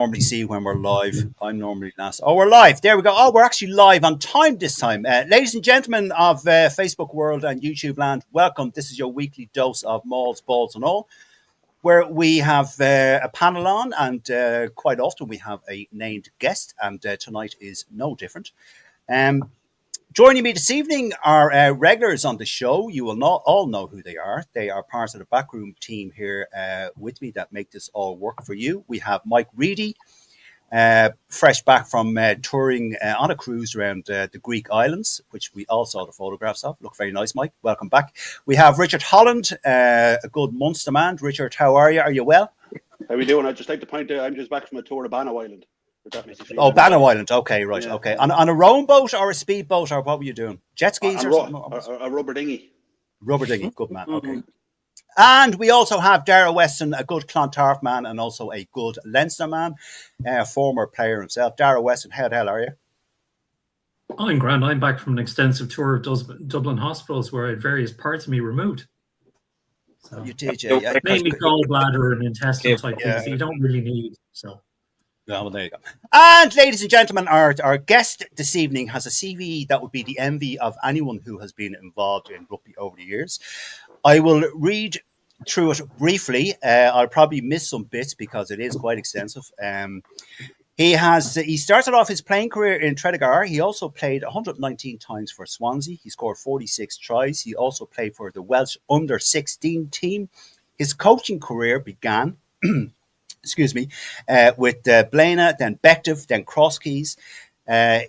Normally see when we're live. I'm normally last. Oh, we're live. There we go. Oh, we're actually live on time this time. Ladies and gentlemen of Facebook world and YouTube land, welcome. This is your weekly dose of Mauls, Balls and all, where we have a panel on, and quite often we have a named guest, and tonight is no different. Joining me this evening are regulars on the show. You will not all know who they are. They are part of the backroom team here with me that make this all work for you. We have Mike Reedy, fresh back from touring on a cruise around the Greek islands, which we all saw the photographs of. Look very nice, Mike. Welcome back. We have Richard Holland, a good Munster man. Richard, how are you? Are you well? How are we doing? I'd just like to point out I'm just back from a tour of Bannow Island. Oh, Bannow Island. Okay, right. Yeah. Okay. On a rowing boat or a speed boat, or what were you doing? Jet skis or something? A rubber dinghy. Rubber dinghy. Good man. Okay. And we also have Darragh Weston, a good Clontarf man and also a good Leinster man, former player himself. Darragh Weston, how the hell are you? I'm grand. I'm back from an extensive tour of Dublin hospitals where I had various parts of me removed. So, you did, yeah. Mainly gallbladder and intestine type things that you don't really need. So. Yeah, well, there you go. And ladies and gentlemen, our guest this evening has a CV that would be the envy of anyone who has been involved in rugby over the years. I will read through it briefly. I'll probably miss some bits because it is quite extensive. He started off his playing career in Tredegar. He also played 119 times for Swansea. He scored 46 tries. He also played for the Welsh under-16 team. His coaching career began with Blaina, then Bective, then Crosskeys.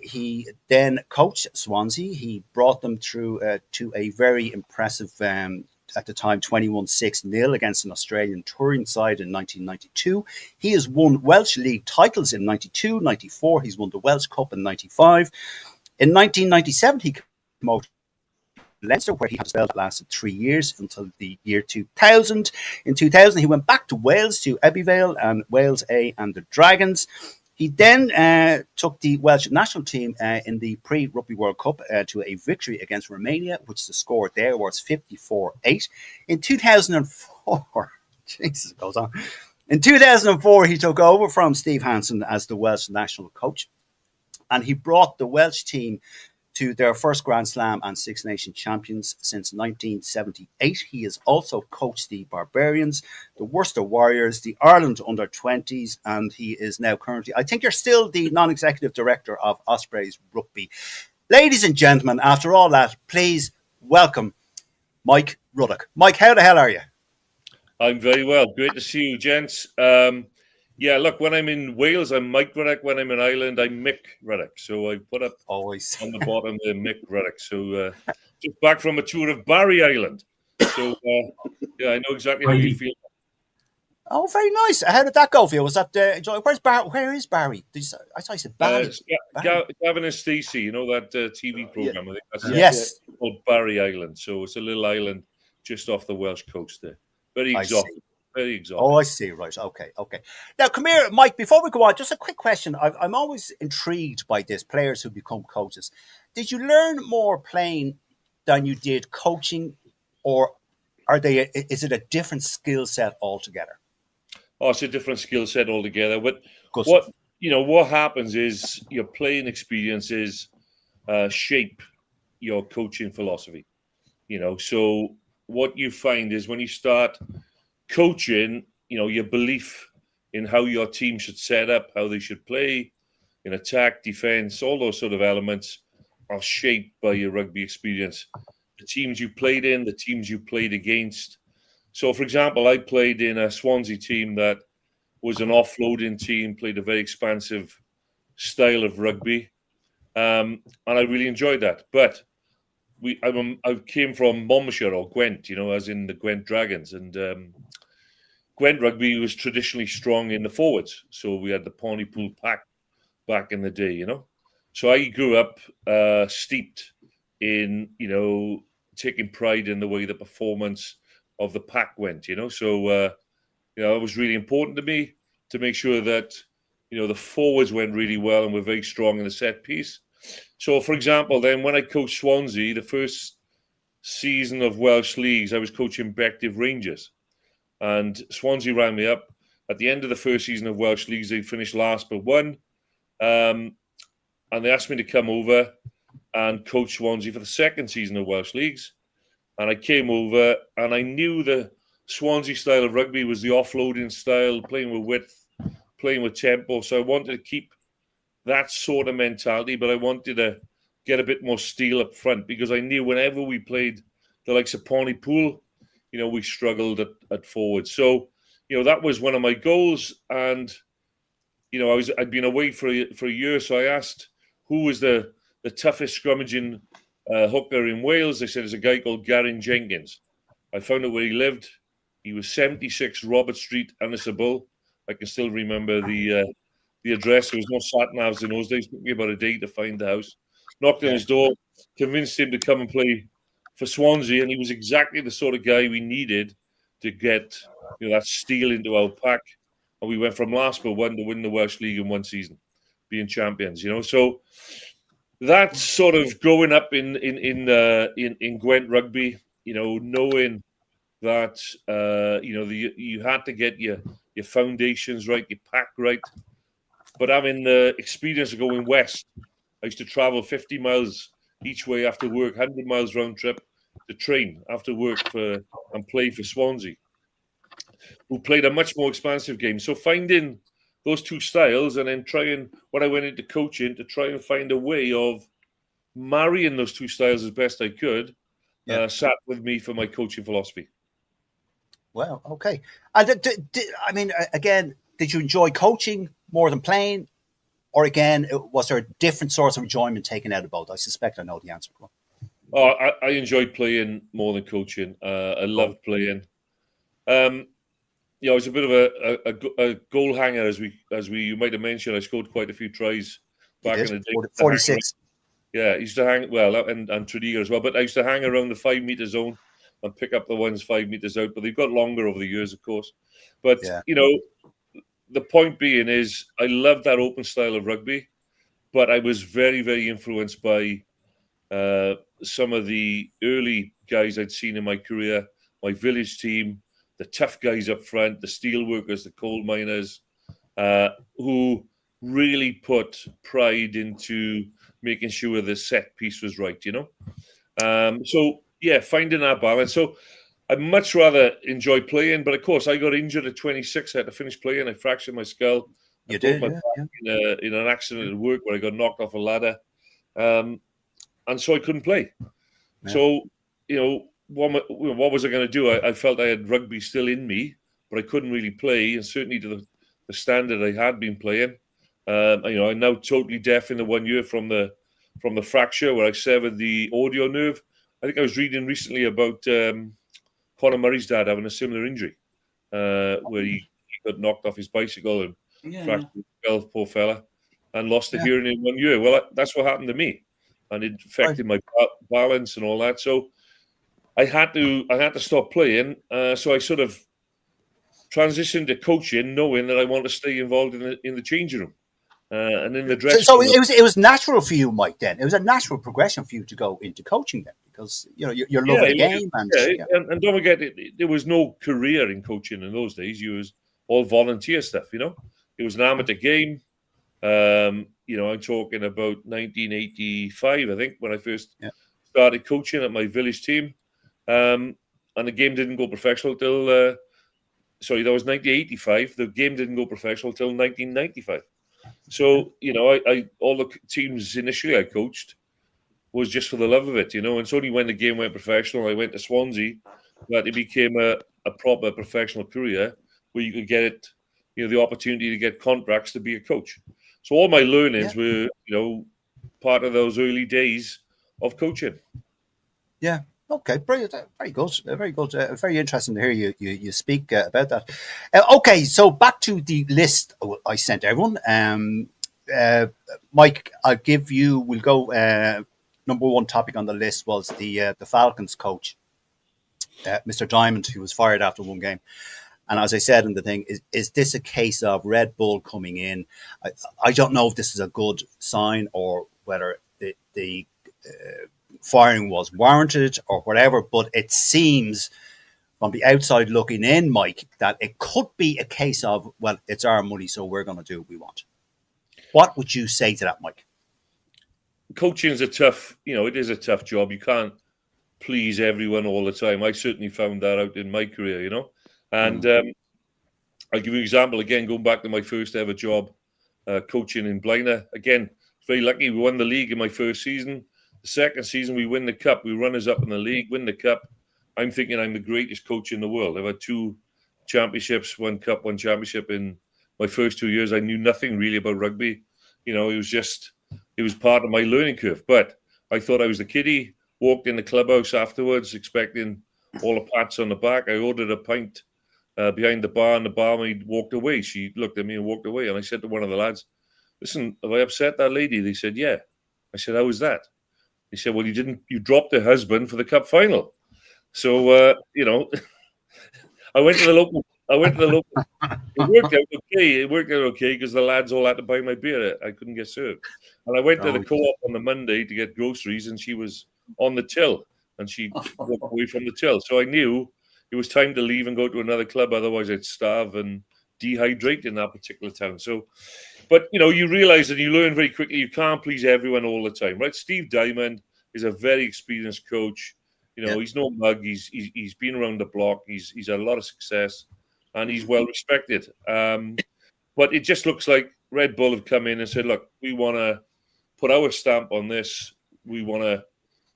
He then coached Swansea. He brought them through to a very impressive, at the time, 21-6-0 against an Australian touring side in 1992. He has won Welsh League titles in 92, 94. He's won the Welsh Cup in 95. In 1997, he came out Leinster, where he had a spell that lasted 3 years until the year 2000. In 2000, he went back to Wales, to Abbeyvale and Wales A and the Dragons. He then took the Welsh national team in the pre-Rugby World Cup to a victory against Romania, which the score there was 54-8. In 2004, Jesus, it goes on. In 2004, he took over from Steve Hansen as the Welsh national coach, and he brought the Welsh team to their first Grand Slam and Six Nations champions since 1978. He has also coached the Barbarians, the Worcester Warriors, the Ireland under-20s, and he is now currently, I think you're still the non-executive director of Ospreys Rugby. Ladies and gentlemen, after all that, please welcome Mike Ruddock. Mike, how the hell are you? I'm very well. Great to see you, gents. Yeah, look, when I'm in Wales, I'm Mike Ruddock. When I'm in Ireland, I'm Mick Ruddock. So I put up always on the bottom the Mick Ruddock. So just back from a tour of Barry Island. So, yeah, I know exactly how you feel. Oh, very nice. How did that go for you? Was that, where is Barry? I thought you said Barry. Gavin and Stacey, you know that TV program? Yeah. I think that's yes. Called Barry Island. So it's a little island just off the Welsh coast there. Very exotic. Very exotic. Oh, I see. Right. Okay. Now, come here, Mike. Before we go on, just a quick question. I'm always intrigued by this, players who become coaches. Did you learn more playing than you did coaching, or is it a different skill set altogether? Oh, it's a different skill set altogether. But what happens is your playing experiences shape your coaching philosophy. So what you find is when you start coaching, your belief in how your team should set up, how they should play, in attack, defense, all those sort of elements are shaped by your rugby experience. The teams you played in, the teams you played against. So, for example, I played in a Swansea team that was an offloading team, played a very expansive style of rugby, and I really enjoyed that. But I came from Monmouthshire or Gwent, as in the Gwent Dragons, and Gwent rugby was traditionally strong in the forwards. So we had the Pontypool pack back in the day, So I grew up steeped in, taking pride in the way the performance of the pack went, So, it was really important to me to make sure that, the forwards went really well and were very strong in the set piece. So, for example, then when I coached Swansea, the first season of Welsh Leagues, I was coaching Bective Rangers. And Swansea rang me up at the end of the first season of Welsh Leagues, they finished last but one. And they asked me to come over and coach Swansea for the second season of Welsh Leagues. And I came over, and I knew the Swansea style of rugby was the offloading style, playing with width, playing with tempo. So I wanted to keep that sort of mentality, but I wanted to get a bit more steel up front, because I knew whenever we played the likes of Pontypool, we struggled at forward. So, that was one of my goals. And, I'd been away for a year, so I asked who was the toughest scrummaging hooker in Wales. They said there's a guy called Garen Jenkins. I found out where he lived. He was 76 Robert Street, Anisabul. I can still remember the address. There was no sat-navs in those days. It took me about a day to find the house. Knocked on his door, convinced him to come and play for Swansea, and he was exactly the sort of guy we needed to get that steel into our pack. And we went from last but one to win the Welsh League in one season, being champions. So that's sort of growing up in Gwent rugby. Knowing that you had to get your foundations right, your pack right. But having the experience of going west, I used to travel 50 miles each way after work, 100 miles round trip to train after work and play for Swansea, who played a much more expansive game. So finding those two styles, and then when I went into coaching, to try and find a way of marrying those two styles as best I could, sat with me for my coaching philosophy. Well, okay. And again, did you enjoy coaching more than playing? Or again, was there a different source of enjoyment taken out of both? I suspect I know the answer. Oh, I enjoyed playing more than coaching. I loved playing. I was a bit of a goal hanger, as you might have mentioned. I scored quite a few tries back in the day. 46. Yeah, I used to hang and Tredegar as well. But I used to hang around the 5 metre zone and pick up the ones 5 meters out. But they've got longer over the years, of course. But the point being is, I love that open style of rugby, but I was very, very influenced by some of the early guys I'd seen in my career, my village team, the tough guys up front, the steel workers, the coal miners, who really put pride into making sure the set piece was right, finding that balance. So I'd much rather enjoy playing, but of course I got injured at 26. I had to finish playing. I fractured my skull. You did, in an accident at work where I got knocked off a ladder, and so I couldn't play. Yeah. So what was I going to do? I felt I had rugby still in me, but I couldn't really play, and certainly to the standard I had been playing. I'm now totally deaf in the 1 year from the fracture where I severed the audio nerve. I think I was reading recently about Conor Murray's dad having a similar injury, where he got knocked off his bicycle and fractured his skull, poor fella, and lost the hearing in 1 year. Well, that's what happened to me, and it affected my balance and all that. So I had to stop playing. So I sort of transitioned to coaching, knowing that I want to stay involved in the changing room. And in the dressing room. So it was natural for you, Mike. Then it was a natural progression for you to go into coaching then, because you're loving the game. And don't forget, there was no career in coaching in those days. You was all volunteer stuff. It was an amateur game. I'm talking about 1985, I think, when I first started coaching at my village team, and the game didn't go professional till. That was 1985. The game didn't go professional till 1995. So, I all the teams initially I coached was just for the love of it, and it's only when the game went professional, I went to Swansea, that it became a proper professional career where you could get, the opportunity to get contracts to be a coach. So all my learnings were, part of those early days of coaching. Yeah. Okay, brilliant. Very good. Very good. Very interesting to hear you speak about that. Okay, so back to the list I sent everyone. Mike, we'll go. Number one topic on the list was the Falcons coach, Mr. Diamond, who was fired after one game. And as I said in the thing, is this a case of Red Bull coming in? I don't know if this is a good sign or whether the firing was warranted or whatever, but it seems from the outside looking in, Mike, that it could be a case of, well, it's our money, so we're going to do what we want. What would you say to that, Mike? Coaching is it is a tough job. You can't please everyone all the time. I certainly found that out in my career, And I'll give you an example again, going back to my first ever job, coaching in Blaina. Again, very lucky. We won the league in my first season. The second season, we win the cup. We runners up in the league, win the cup. I'm thinking I'm the greatest coach in the world. I've had 2 championships, 1 cup, 1 championship in my first 2 years. I knew nothing really about rugby. It was part of my learning curve. But I thought I was the kiddie, walked in the clubhouse afterwards, expecting all the pats on the back. I ordered a pint behind the bar, and the barmaid walked away. She looked at me and walked away. And I said to one of the lads, "Listen, have I upset that lady?" They said, "Yeah." I said, "How was that?" They said, "Well, you dropped her husband for the cup final." So, I went to the local. It worked out okay. It worked out okay because the lads all had to buy my beer. I couldn't get served. And I went to the co-op on the Monday to get groceries, and she was on the till, and she walked away from the till. So I knew it was time to leave and go to another club. Otherwise, I'd starve and dehydrate in that particular town. So, but you realize and you learn very quickly you can't please everyone all the time, right? Steve Diamond is a very experienced coach. He's no mug. He's been around the block. He's had a lot of success, and he's well respected. But it just looks like Red Bull have come in and said, "Look, we want to put our stamp on this. We want to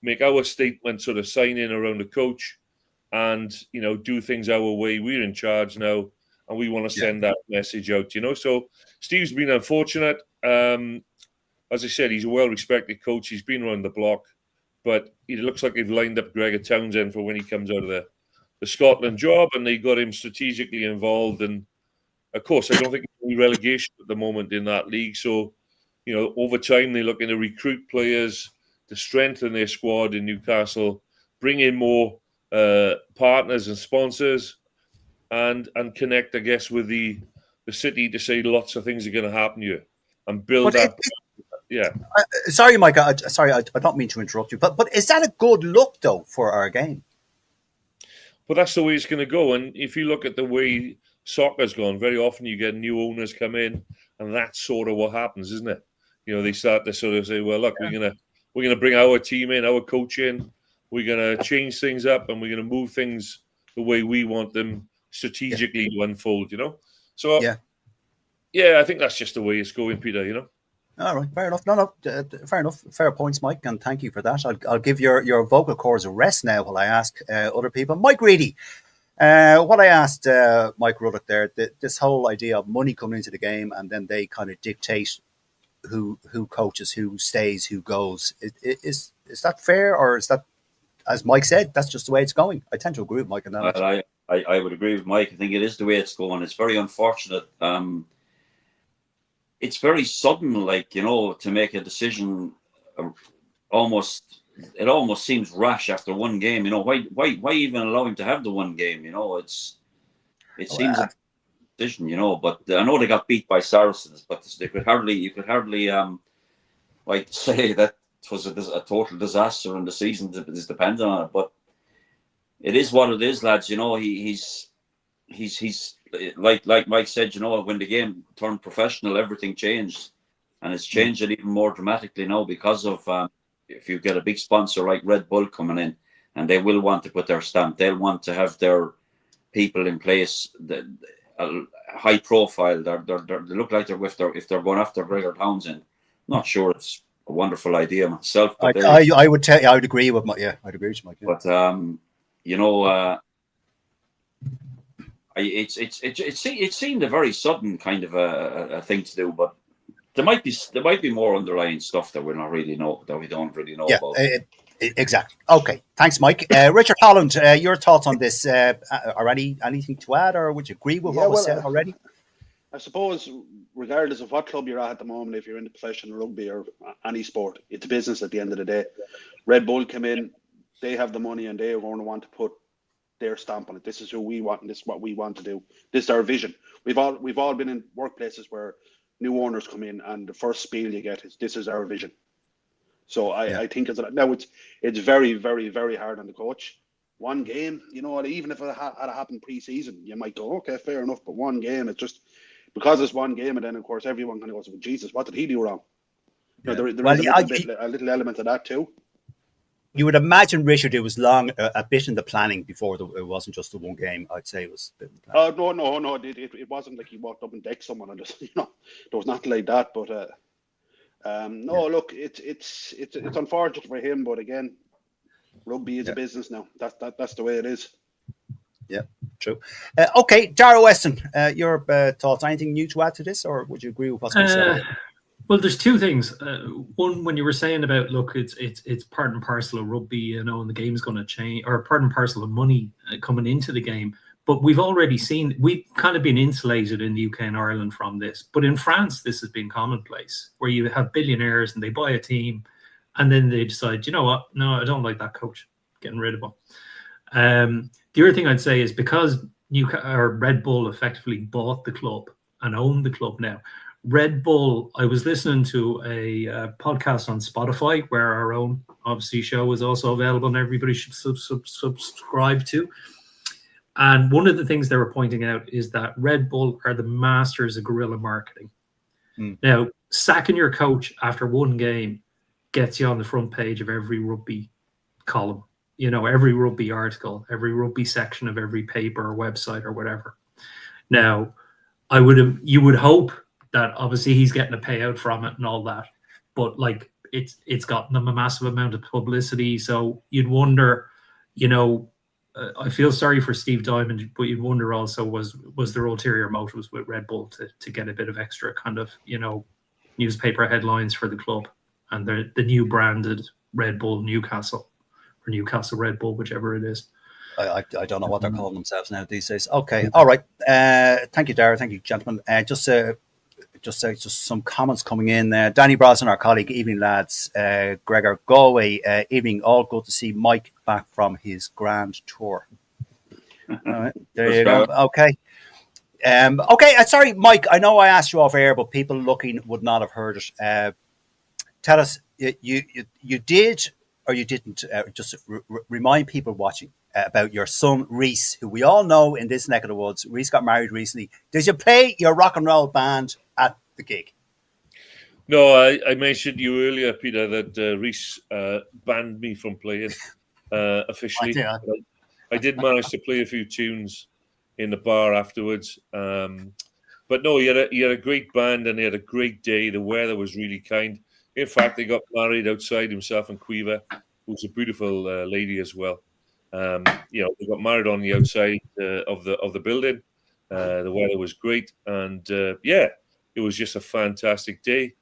make our statement, sort of sign in around the coach, and do things our way. We're in charge now, and we want to send that message out." So Steve's been unfortunate. As I said, he's a well respected coach. He's been around the block. But it looks like they've lined up Gregor Townsend for when he comes out of the Scotland job, and they got him strategically involved. And, of course, I don't think there's any relegation at the moment in that league. So, over time, they're looking to recruit players to strengthen their squad in Newcastle, bring in more partners and sponsors, and connect, I guess, with the city to say lots of things are going to happen here and build that. Yeah. Sorry, Mike. I don't mean to interrupt you, but is that a good look though for our game? But that's the way it's going to go. And if you look at the way soccer's gone, very often you get new owners come in, and that's sort of what happens, isn't it? They start to sort of say, "Well, look, we're gonna bring our team in, our coach in. We're gonna change things up, and we're gonna move things the way we want them strategically to unfold." So I think that's just the way it's going, Peter. All right, fair enough. No, fair enough. Fair points, Mike, and thank you for that. I'll give your vocal cords a rest now while I ask other people. Mike Reedy, what I asked Mike Ruddock there, this whole idea of money coming into the game and then they kind of dictate who coaches, who stays, who goes. Is that fair, or is that, as Mike said, that's just the way it's going? I tend to agree with Mike on that. I would agree with Mike. I think it is the way it's going. It's very unfortunate. It's very sudden, to make a decision. It almost seems rash after one game. Why even allow him to have the one game? It seems a decision. But I know they got beat by Saracens, but you could hardly say that it was a total disaster in the season is dependent on it. But it is what it is, lads. He's like Mike said, when the game turned professional, everything changed, and it's changed it even more dramatically now because of if you get a big sponsor like Red Bull coming in, and they will want to put their stamp. They'll want to have their people in place, high profile. They look like if they're going after Gregor Townsend. Not sure it's a wonderful idea myself. But I would agree with Mike. Yeah, I'd agree with Mike. Yeah. But it seemed a very sudden kind of a thing to do, but there might be more underlying stuff that we don't really know about. Exactly. Okay, thanks, Mike. Richard Holland, your thoughts on this? Are anything to add, or would you agree with what was said already? I suppose, regardless of what club you're at the moment, if you're into professional rugby or any sport, it's business at the end of the day. Red Bull come in, they have the money, and they are going to want to put their stamp on it. This is who we want, and this is what we want to do. This is our vision. We've all been in workplaces where new owners come in, and the first spiel you get is, "This is our vision." So I think now it's very, very, very hard on the coach one game, you know, even if it had happened pre-season, you might go, okay, fair enough. But one game, it's just because it's one game, and then of course everyone kind of goes, well, Jesus, what did he do wrong? You know, there is a little element of that too. You would imagine, Richard, it was long a bit in the planning before it wasn't just the one game. I'd say it was a bit in the planning. No, it wasn't like he walked up and decked someone and just, you know, there was nothing like that. But look, it's unfortunate for him, but again, rugby is a business now. That's the way it is. Yeah, true. Okay, Dara Weston, your thoughts? Anything new to add to this, or would you agree with what's been said? Well, there's two things. One, when you were saying about, look, it's part and parcel of rugby, you know, and the game's going to change, or part and parcel of money coming into the game. But we've already seen, we've kind of been insulated in the UK and Ireland from this. But in France, this has been commonplace, where you have billionaires and they buy a team, and then they decide, you know what? No, I don't like that coach. Getting rid of him. The other thing I'd say is because Red Bull effectively bought the club and own the club now. Red Bull, I was listening to a podcast on Spotify where our own, obviously, show is also available and everybody should subscribe to. And one of the things they were pointing out is that Red Bull are the masters of guerrilla marketing. Now, sacking your coach after one game gets you on the front page of every rugby column, you know, every rugby article, every rugby section of every paper or website or whatever. Now, you would hope that obviously he's getting a payout from it and all that, but like it's gotten them a massive amount of publicity. So you'd wonder, you know, I feel sorry for Steve Diamond, but you'd wonder also was there ulterior motives with Red Bull to get a bit of extra kind of, you know, newspaper headlines for the club and the new branded Red Bull Newcastle or Newcastle Red Bull, whichever it is. I don't know what they're calling themselves now these days. Okay, all right. Thank you, Dara. Thank you, gentlemen. Just some comments coming in. Danny Brosnan, our colleague, evening lads. Gregor Galway, evening. All good to see Mike back from his grand tour. All right, there you go. Okay. Sorry, Mike. I know I asked you off air, but people looking would not have heard it. Tell us, you did or you didn't. Just remind people watching about your son Reese, who we all know in this neck of the woods. Reese got married recently. Did you play your rock and roll band at the gig? No, I mentioned you earlier, Peter, that Reese banned me from playing officially. I did manage to play a few tunes in the bar afterwards. But no, he had a great band and he had a great day. The weather was really kind. In fact, they got married outside, himself and Quiva, who's a beautiful lady as well. You know, they got married on the outside of the building. The weather was great, and it was just a fantastic day.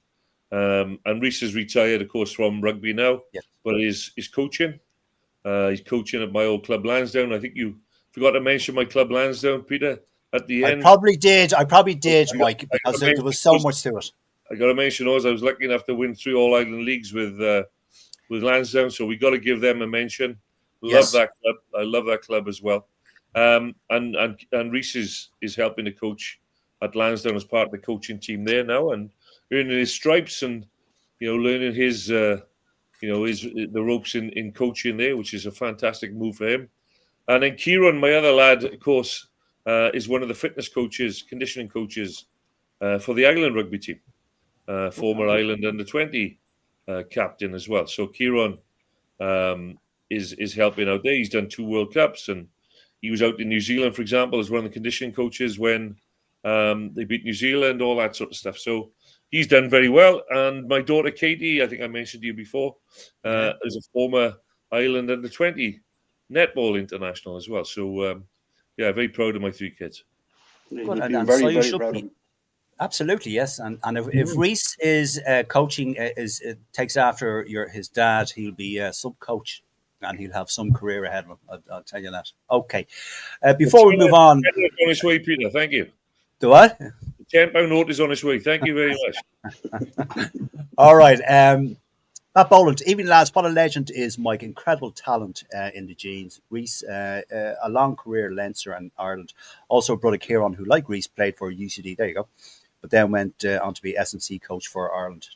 And Reese is retired, of course, from rugby now, but he's coaching. He's coaching at my old club Lansdowne. I think you forgot to mention my club Lansdowne, Peter, at the end. I probably did, Mike, because there was so much to it. I got to mention also, I was lucky enough to win 3 All-Ireland leagues with Lansdowne, so we got to give them a mention. Love that club. I love that club as well. And Reese is helping the coach at Lansdowne as part of the coaching team there now, and earning his stripes and, you know, learning his the ropes in coaching there, which is a fantastic move for him. And then Kieran, my other lad, of course, is one of the fitness coaches, conditioning coaches for the Ireland rugby team, former Ireland under-20 captain as well. So Kieran is helping out there. He's done 2 World Cups, and he was out in New Zealand, for example, as one of the conditioning coaches when they beat New Zealand, all that sort of stuff. So he's done very well. And my daughter Katie, I think I mentioned to you before, is a former Ireland under-20 netball international as well. So very proud of my 3 kids. Good, and very, very proud of him. Absolutely, yes. And if Reese is coaching, takes after his dad, he'll be a sub-coach and he'll have some career ahead of him. I'll tell you that. Okay. Before we move on. On his way, Peter. Thank you. The what? £10 note is on his way. Thank you very much. All right. Matt Boland, evening lads, what a legend is Mike. Incredible talent in the genes. Reese, a long career in Leinster and Ireland. Also brother Kieran, who like Reese played for UCD. There you go. But then went on to be S&C coach for Ireland.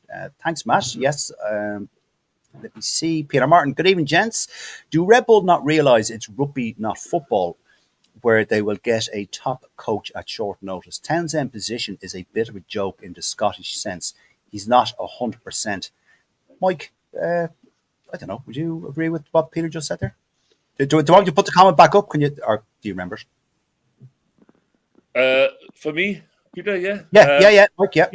Thanks, Matt. Yes. Let me see. Peter Martin, good evening, gents. Do Red Bull not realise it's rugby, not football, where they will get a top coach at short notice? Townsend's position is a bit of a joke in the Scottish sense. He's not 100%. Mike, I don't know. Would you agree with what Peter just said there? Do you want me to put the comment back up? Can you, or do you remember it? For me, Peter, yeah. Yeah, Mike, yeah.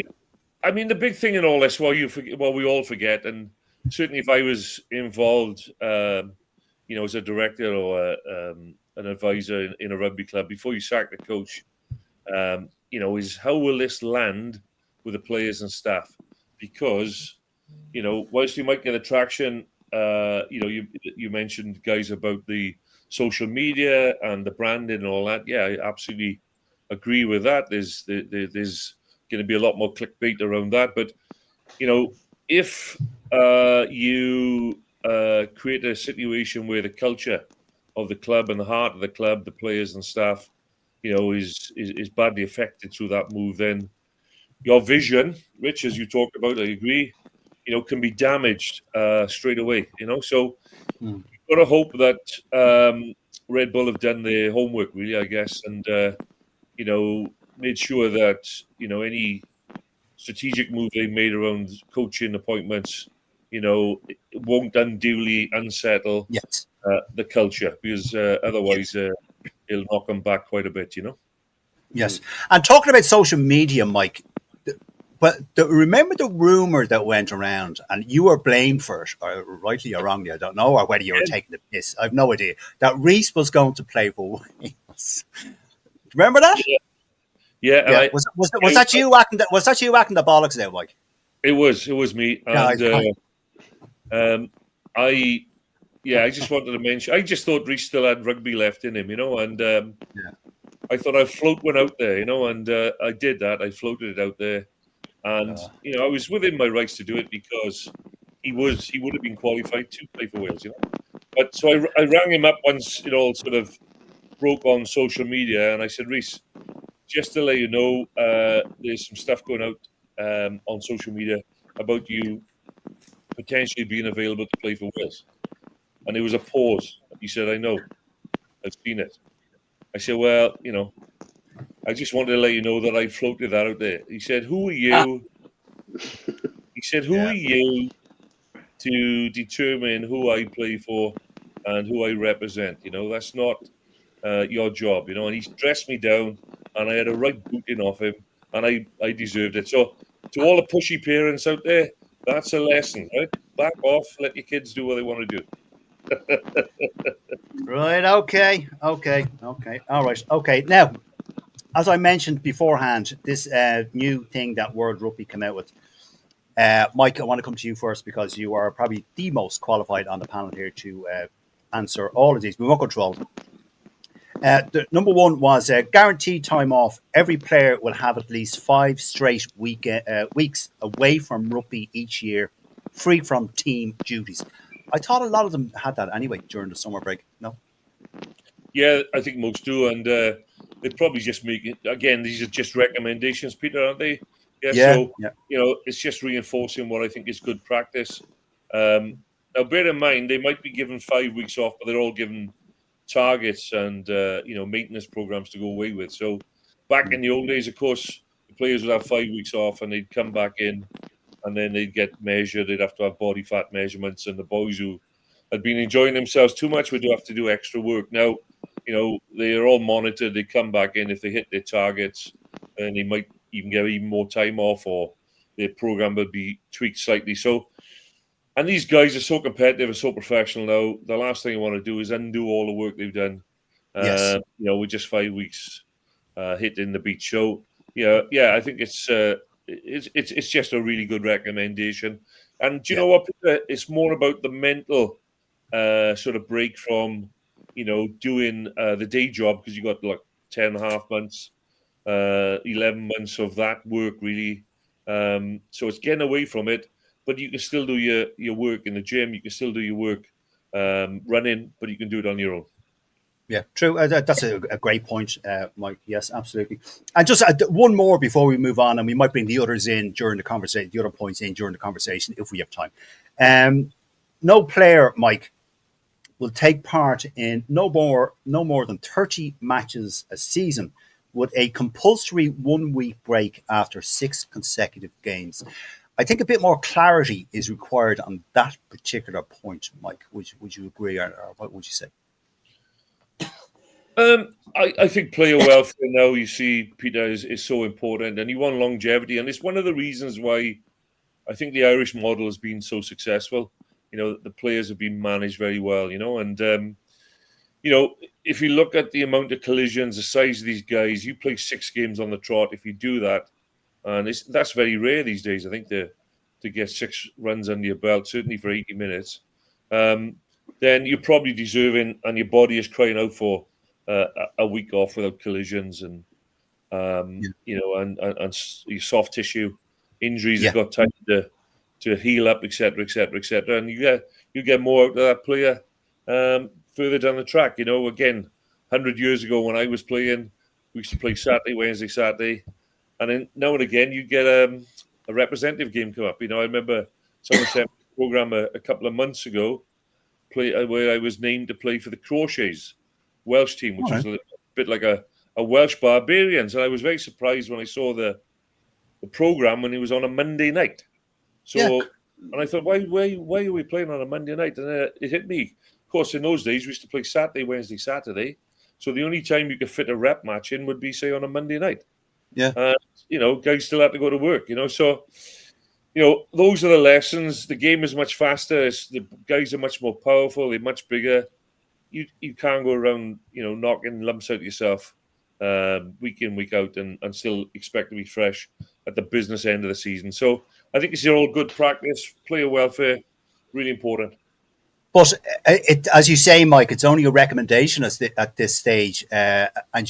I mean, the big thing in all this, we all forget, and certainly if I was involved, as a director or an advisor in a rugby club, before you sack the coach, is how will this land with the players and staff? Because, whilst you might get attraction, you mentioned, guys, about the social media and the branding and all that. Yeah, I absolutely agree with that. There's going to be a lot more clickbait around that. But, if you create a situation where the culture of the club and the heart of the club, the players and staff, is badly affected through that move, then your vision, Rich, as you talked about, I agree, can be damaged straight away, So you've got to hope that Red Bull have done their homework, really, I guess, and, made sure that, any strategic move they made around coaching appointments, it won't unduly unsettle the culture, because otherwise it'll knock them back quite a bit, Yes. And talking about social media, Mike, but remember the rumor that went around, and you were blamed for it, or rightly or wrongly, I don't know, or whether you were taking the piss, I have no idea, that Reece was going to play for Wales. Remember that? Yeah. Was that you whacking the bollocks there, Mike? It was me. And I just wanted to mention, I just thought Reece still had rugby left in him, and I thought I'd float one out there, and I did that. I floated it out there. And, I was within my rights to do it because he would have been qualified to play for Wales, But so I rang him up once it all sort of broke on social media, and I said, Reece, just to let you know, there's some stuff going out on social media about you potentially being available to play for Wales. And there was a pause. He said, I know. I've seen it. I said, well, I just wanted to let you know that I floated that out there. He said, who are you? He said, who are you to determine who I play for and who I represent? That's not your job, and he's dressed me down, and I had a right booting off him, and I deserved it. So to all the pushy parents out there, that's a lesson, right? Back off, let your kids do what they want to do. Right, okay. All right, okay. Now, as I mentioned beforehand, this new thing that World Rugby came out with, Mike, I want to come to you first because you are probably the most qualified on the panel here to answer all of these. We won't go through all of them. The number one was guaranteed time off. Every player will have at least 5 straight weeks away from rugby each year, free from team duties. I thought a lot of them had that anyway during the summer break. No? Yeah, I think most do. And they probably just make it, again, these are just recommendations, Peter, aren't they? So, it's just reinforcing what I think is good practice. Now, bear in mind, they might be given 5 weeks off, but they're all given targets and maintenance programs to go away with. So back in the old days, of course, the players would have 5 weeks off and they'd come back in and then they'd get measured. They'd have to have body fat measurements, and the boys who had been enjoying themselves too much would have to do extra work. Now, they are all monitored. They come back in if they hit their targets, and they might even get even more time off, or their program will be tweaked slightly. So, and these guys are so competitive and so professional now. The last thing I want to do is undo all the work they've done. With just 5 weeks hitting the beach. So I think it's just a really good recommendation. And do you know what, Peter? It's more about the mental sort of break from doing the day job, because you got like 10.5 months, 11 months of that work really. So it's getting away from it. But you can still do your work in the gym. You can still do your work running, but you can do it on your own. Yeah, true. That's a great point, Mike. Yes, absolutely. And just one more before we move on, and we might bring the others in during the conversation, the other points in during the conversation if we have time. no player, Mike, will take part in no more than 30 matches a season with a compulsory 1 week break after 6 consecutive games. I think a bit more clarity is required on that particular point, Mike. Would you agree, or what would you say? I think player welfare now, you see, Peter, is so important, and you want longevity, and it's one of the reasons why I think the Irish model has been so successful. The players have been managed very well, and if you look at the amount of collisions, the size of these guys, you play 6 games on the trot. If you do that, and that's very rare these days, I think, to get 6 runs under your belt, certainly for 80 minutes, then you're probably deserving, and your body is crying out for a week off without collisions, and and your soft tissue injuries have got time to heal up, etc., etc., etc., and you get more out of that player further down the track. Again, 100 years ago when I was playing, we used to play Saturday, Wednesday, Saturday, and then now and again you get a representative game come up. I remember someone sent me a program a couple of months ago, where I was named to play for the Crauchetes Welsh team, which was a bit like a Welsh Barbarians, and I was very surprised when I saw the program when it was on a Monday night. So, and I thought, why are we playing on a Monday night? And it hit me. Of course, in those days we used to play Saturday, Wednesday, Saturday. So the only time you could fit a rep match in would be, say, on a Monday night. Yeah. Guys still had to go to work. So, those are the lessons. The game is much faster. The guys are much more powerful. They're much bigger. You can't go around, knocking lumps out of yourself week in, week out, and still expect to be fresh at the business end of the season. So I think it's all good practice, player welfare, really important. But as you say, Mike, it's only a recommendation at this stage, and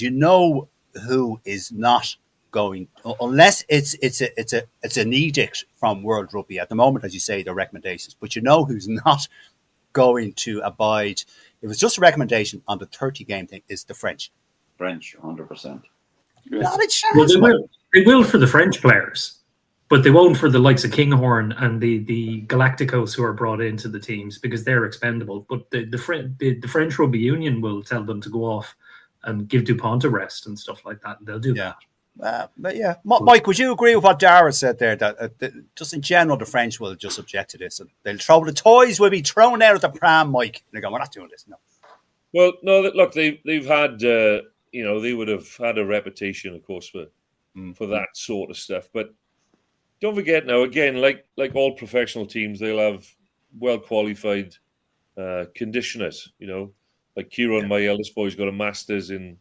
who is not going, unless it's an edict from World Rugby. At the moment, as you say, they're recommendations, but who's not going to abide. If it's just a recommendation on the 30-game thing, is the French. 100%. Not a chance. Well, they will for the French players, but they won't for the likes of Kinghorn and the Galacticos who are brought into the teams, because they're expendable. But the French Rugby Union will tell them to go off and give Dupont a rest and stuff like that, and they'll do that. But yeah, Mike, would you agree with what Dara said there? That just in general, the French will just object to this, and they'll throw the toys will be thrown out of the pram, Mike. And they go, "We're not doing this." No. Well, no. Look, they've had they would have had a reputation, of course, for that sort of stuff. But don't forget now, again, like all professional teams, they'll have well qualified conditioners. Like Kieran, my eldest boy's got a master's in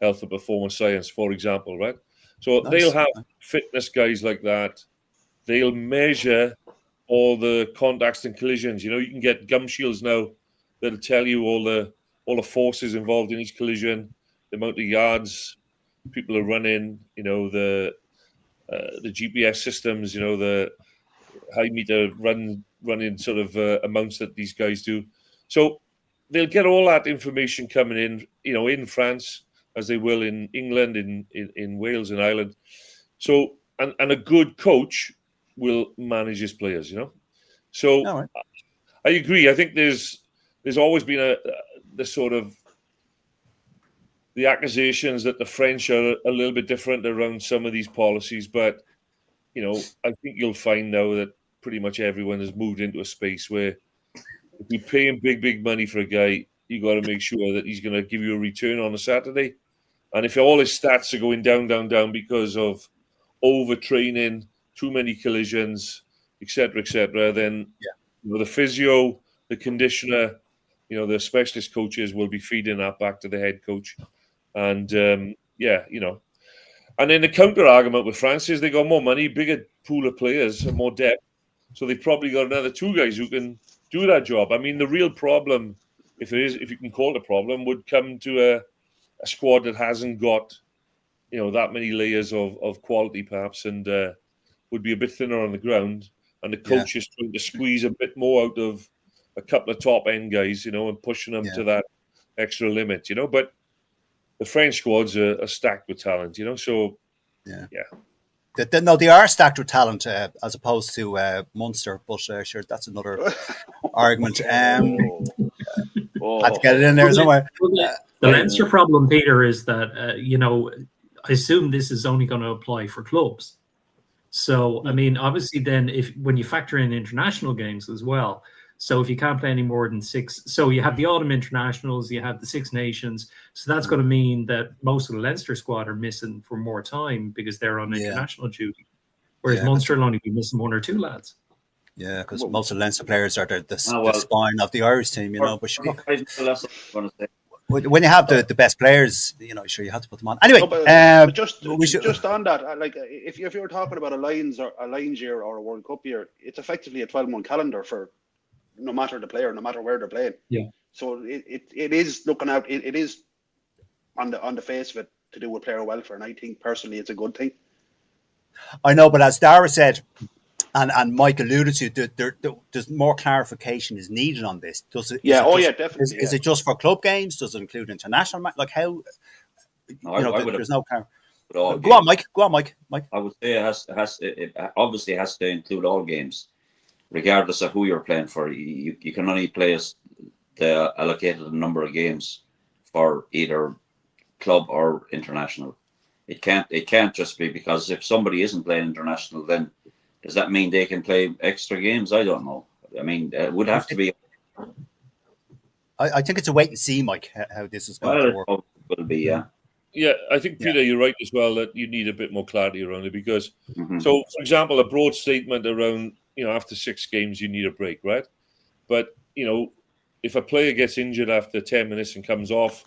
health and performance science, for example, right? So they'll have fitness guys like that. They'll measure all the contacts and collisions. You can get gum shields now that'll tell you all the forces involved in each collision, the amount of yards people are running, the GPS systems, the high meter running sort of amounts that these guys do. So they'll get all that information coming in, in France, as they will in England, in Wales and Ireland. So, and a good coach will manage his players, So I agree. I think there's always been the accusations that the French are a little bit different around some of these policies, but I think you'll find now that pretty much everyone has moved into a space where if you're paying big money for a guy, you got to make sure that he's going to give you a return on a Saturday. And if all his stats are going down because of overtraining, too many collisions, etc., then the physio, the conditioner, the specialist coaches will be feeding that back to the head coach. And, and then the counter argument with France is they got more money, bigger pool of players, and more depth. So they've probably got another 2 guys who can do that job. I mean, the real problem, if you can call it a problem, would come to a squad that hasn't got, that many layers of quality, perhaps, and would be a bit thinner on the ground. And the coach is trying to squeeze a bit more out of a couple of top end guys, and pushing them to that extra limit, But the French squads are stacked with talent, So No, they are stacked with talent as opposed to Munster, but sure, that's another argument. Had to get it in there somewhere. The Leinster problem, Peter, is that I assume this is only going to apply for clubs. So I mean, obviously, then when you factor in international games as well. So if you can't play any more than 6, so you have the autumn internationals, you have the Six Nations. So that's going to mean that most of the Leinster squad are missing for more time because they're on international duty. Whereas Munster will only be missing 1 or 2 lads. Yeah, because most of the Leinster players are the spine of the Irish team, But sure, when you have the best players, sure you have to put them on. Anyway, just on that, like if you were talking about a Lions year or a World Cup year, it's effectively a 12-month calendar for no matter the player, no matter where they're playing. Yeah. So it is looking out. It is on the face of it to do with player welfare, and I think personally it's a good thing. I know, but as Dara said, and Mike alluded to, there's more clarification is needed on this. Definitely. Is it just for club games? Does it include international? Like how? There's no clarity. Go on, Mike. I would say it obviously has to include all games, regardless of who you're playing for. You can only play the allocated number of games for either club or international. It can't just be because if somebody isn't playing international, then does that mean they can play extra games? I don't know. I mean, it would have to be. I think it's a wait and see, Mike, how this is going to work. It will be, yeah. Yeah, I think, Peter, you're right as well that you need a bit more clarity around it because, so, for example, a broad statement around, after 6 games, you need a break, right? But, if a player gets injured after 10 minutes and comes off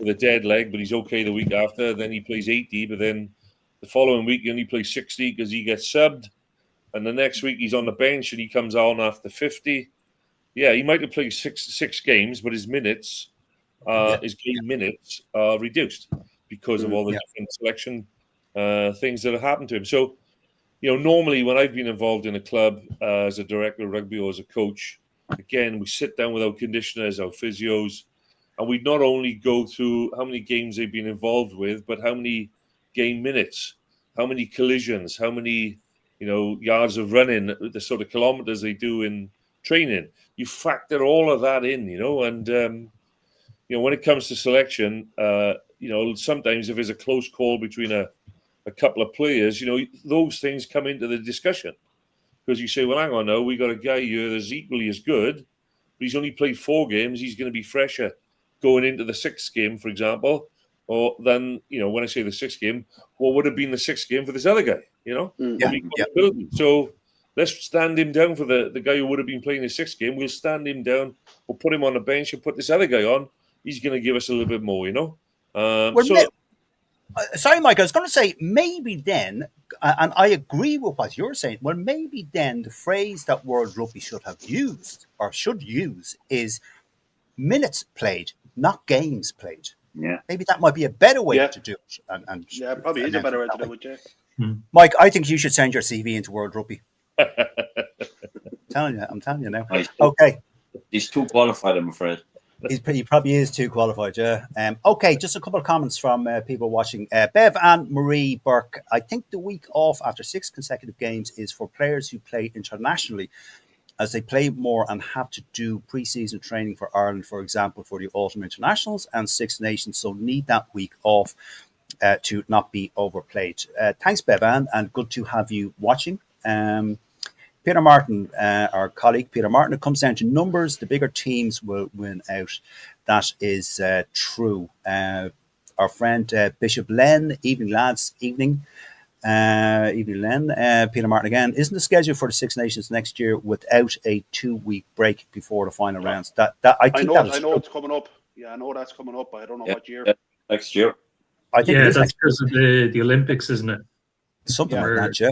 with a dead leg, but he's okay the week after, then he plays 80, but then the following week he only plays 60 because he gets subbed, and the next week he's on the bench and he comes on after 50. Yeah, he might have played six games, but his minutes, his game minutes are reduced because of all the different selection things that have happened to him. So, normally when I've been involved in a club as a director of rugby or as a coach, again, we sit down with our conditioners, our physios, and we not only go through how many games they've been involved with, but how many game minutes, how many collisions, how many, yards of running, the sort of kilometers they do in training. You factor all of that in, and, when it comes to selection, sometimes if there's a close call between a couple of players, those things come into the discussion. Because you say, well, hang on now, we got a guy here that's equally as good, but he's only played 4 games. He's going to be fresher going into the 6th game, for example. Or then, when I say the 6th game, what would have been the 6th game for this other guy, So let's stand him down for the guy who would have been playing the 6th game. We'll stand him down. We'll put him on the bench and put this other guy on. He's going to give us a little bit more, Sorry, Mike, I was going to say maybe then, and I agree with what you're saying, well, maybe then the phrase that World Rugby should have used or should use is minutes played, not games played. Yeah. Maybe that might be a better way to do it. And probably is a better way to do it, Mike, I think you should send your CV into World Rugby. I'm telling you now. Okay. He's too qualified, I'm afraid. He probably is too qualified, yeah. Okay, just a couple of comments from people watching. Bev and Marie Burke. I think the week off after 6 consecutive games is for players who play internationally, as they play more and have to do pre-season training for Ireland, for example, for the autumn internationals and 6 Nations. So need that week off to not be overplayed. Thanks, Bevan, and good to have you watching. Peter Martin, our colleague Peter Martin, it comes down to numbers. The bigger teams will win out. That is true. Our friend Bishop Len, evening lads, evening Len, Peter Martin again. Isn't the schedule for the 6 Nations next year without a 2-week break before the final rounds? I know it's coming up. Yeah, I know that's coming up, but I don't know what year. Next year. I think that's because of the Olympics, isn't it? Something like that, yeah.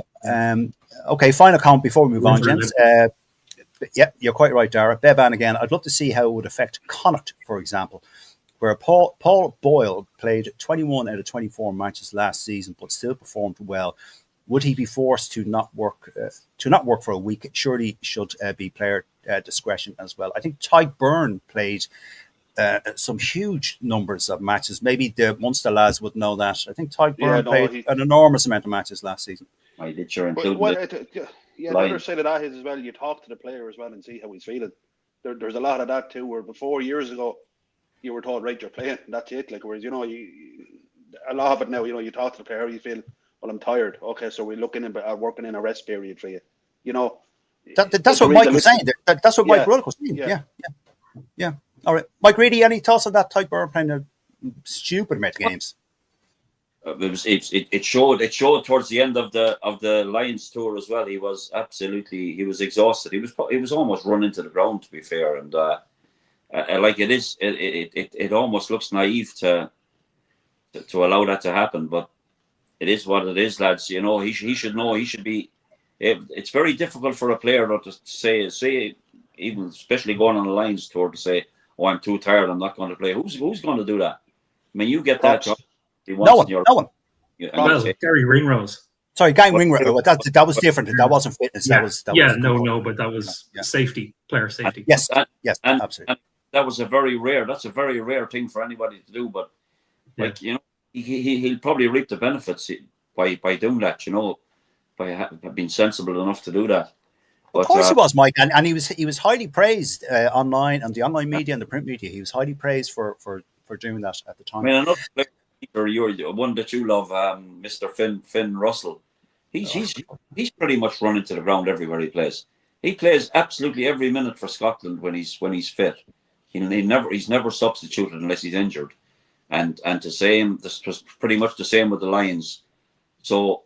Okay, final comment before we move on, gents. Yeah, you're quite right, Dara. Bevan again. I'd love to see how it would affect Connacht, for example, where Paul Boyle played 21 out of 24 matches last season, but still performed well. Would he be forced to not work for a week? It surely should be player discretion as well. I think Ty Byrne played some huge numbers of matches. Maybe the Munster lads would know that. I think Ty Byrne played an enormous amount of matches last season. I did sure But include the other side of that is as well, you talk to the player as well and see how he's feeling. There's a lot of that too, where before years ago, you were told, right, you're playing, and that's it. Like, whereas, a lot of it now, you talk to the player, you feel, well, I'm tired. Okay, so we're looking at working in a rest period for you. That's what Mike was saying. That's what Mike Ruddock was saying. Yeah. All right, Mike Reedy, any thoughts on that type of kind of stupid amount of games? It showed towards the end of the Lions tour as well. He was exhausted. He was almost run into the ground, to be fair. And like it almost looks naive to allow that to happen, but it is what it is, lads. He should know. He should be. It's very difficult for a player to say, even especially going on the Lions tour, to say, "Oh, I'm too tired. I'm not going to play." Who's going to do that? I mean, you get that job. No one. Well, Gary Ringrose. Sorry, Gang Ringrose. That was different. That wasn't fitness. Yeah. But that was safety, player safety. Yes, absolutely. And that's a very rare thing for anybody to do. But he'll probably reap the benefits by doing that. By being sensible enough to do that. But, of course he was, Mike, and he was highly praised online and the online media and the print media. He was highly praised for doing that at the time. I mean, another player, you're one that you love, Mr. Finn Russell. He's pretty much run into the ground everywhere he plays. He plays absolutely every minute for Scotland when he's fit. He's never substituted unless he's injured, and this was pretty much the same with the Lions. So,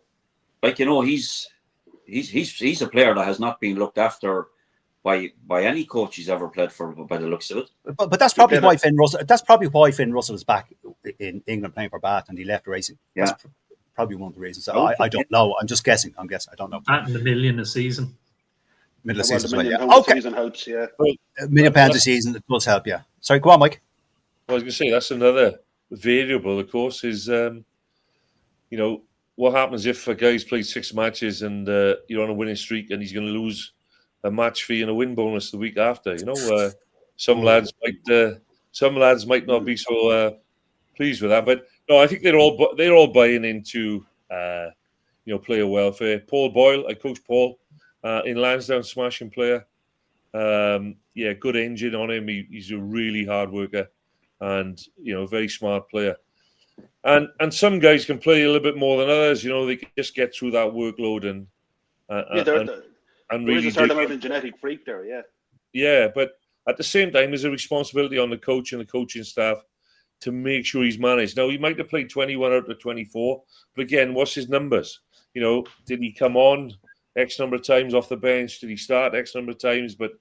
he's a player that has not been looked after by any coach he's ever played for, by the looks of it. But that's probably why Finn Russell. That's probably why Finn Russell is back in England playing for Bath, and he left racing. Yeah, that's probably one of the reasons. I don't know. I'm just guessing. I don't know. At $1 million a season. Middle of season as well. Yeah. Okay. Season helps. Yeah. £1 million a season, it does help. Yeah. Sorry, go on, Mike. I was going to say that's another variable. Of course, is what happens if a guy's played 6 matches and you're on a winning streak and he's going to lose a match fee and a win bonus the week after? Some lads might not be so pleased with that, but no, I think they're all buying into player welfare. Paul Boyle, I coach Paul in Lansdowne, smashing player. Good engine on him. He's a really hard worker and very smart player. And some guys can play a little bit more than others. They can just get through that workload and really. There's a certain amount of genetic freak there, yeah. Yeah, but at the same time, there's a responsibility on the coach and the coaching staff to make sure he's managed. Now, he might have played 21 out of 24, but again, what's his numbers? Did he come on X number of times off the bench? Did he start X number of times but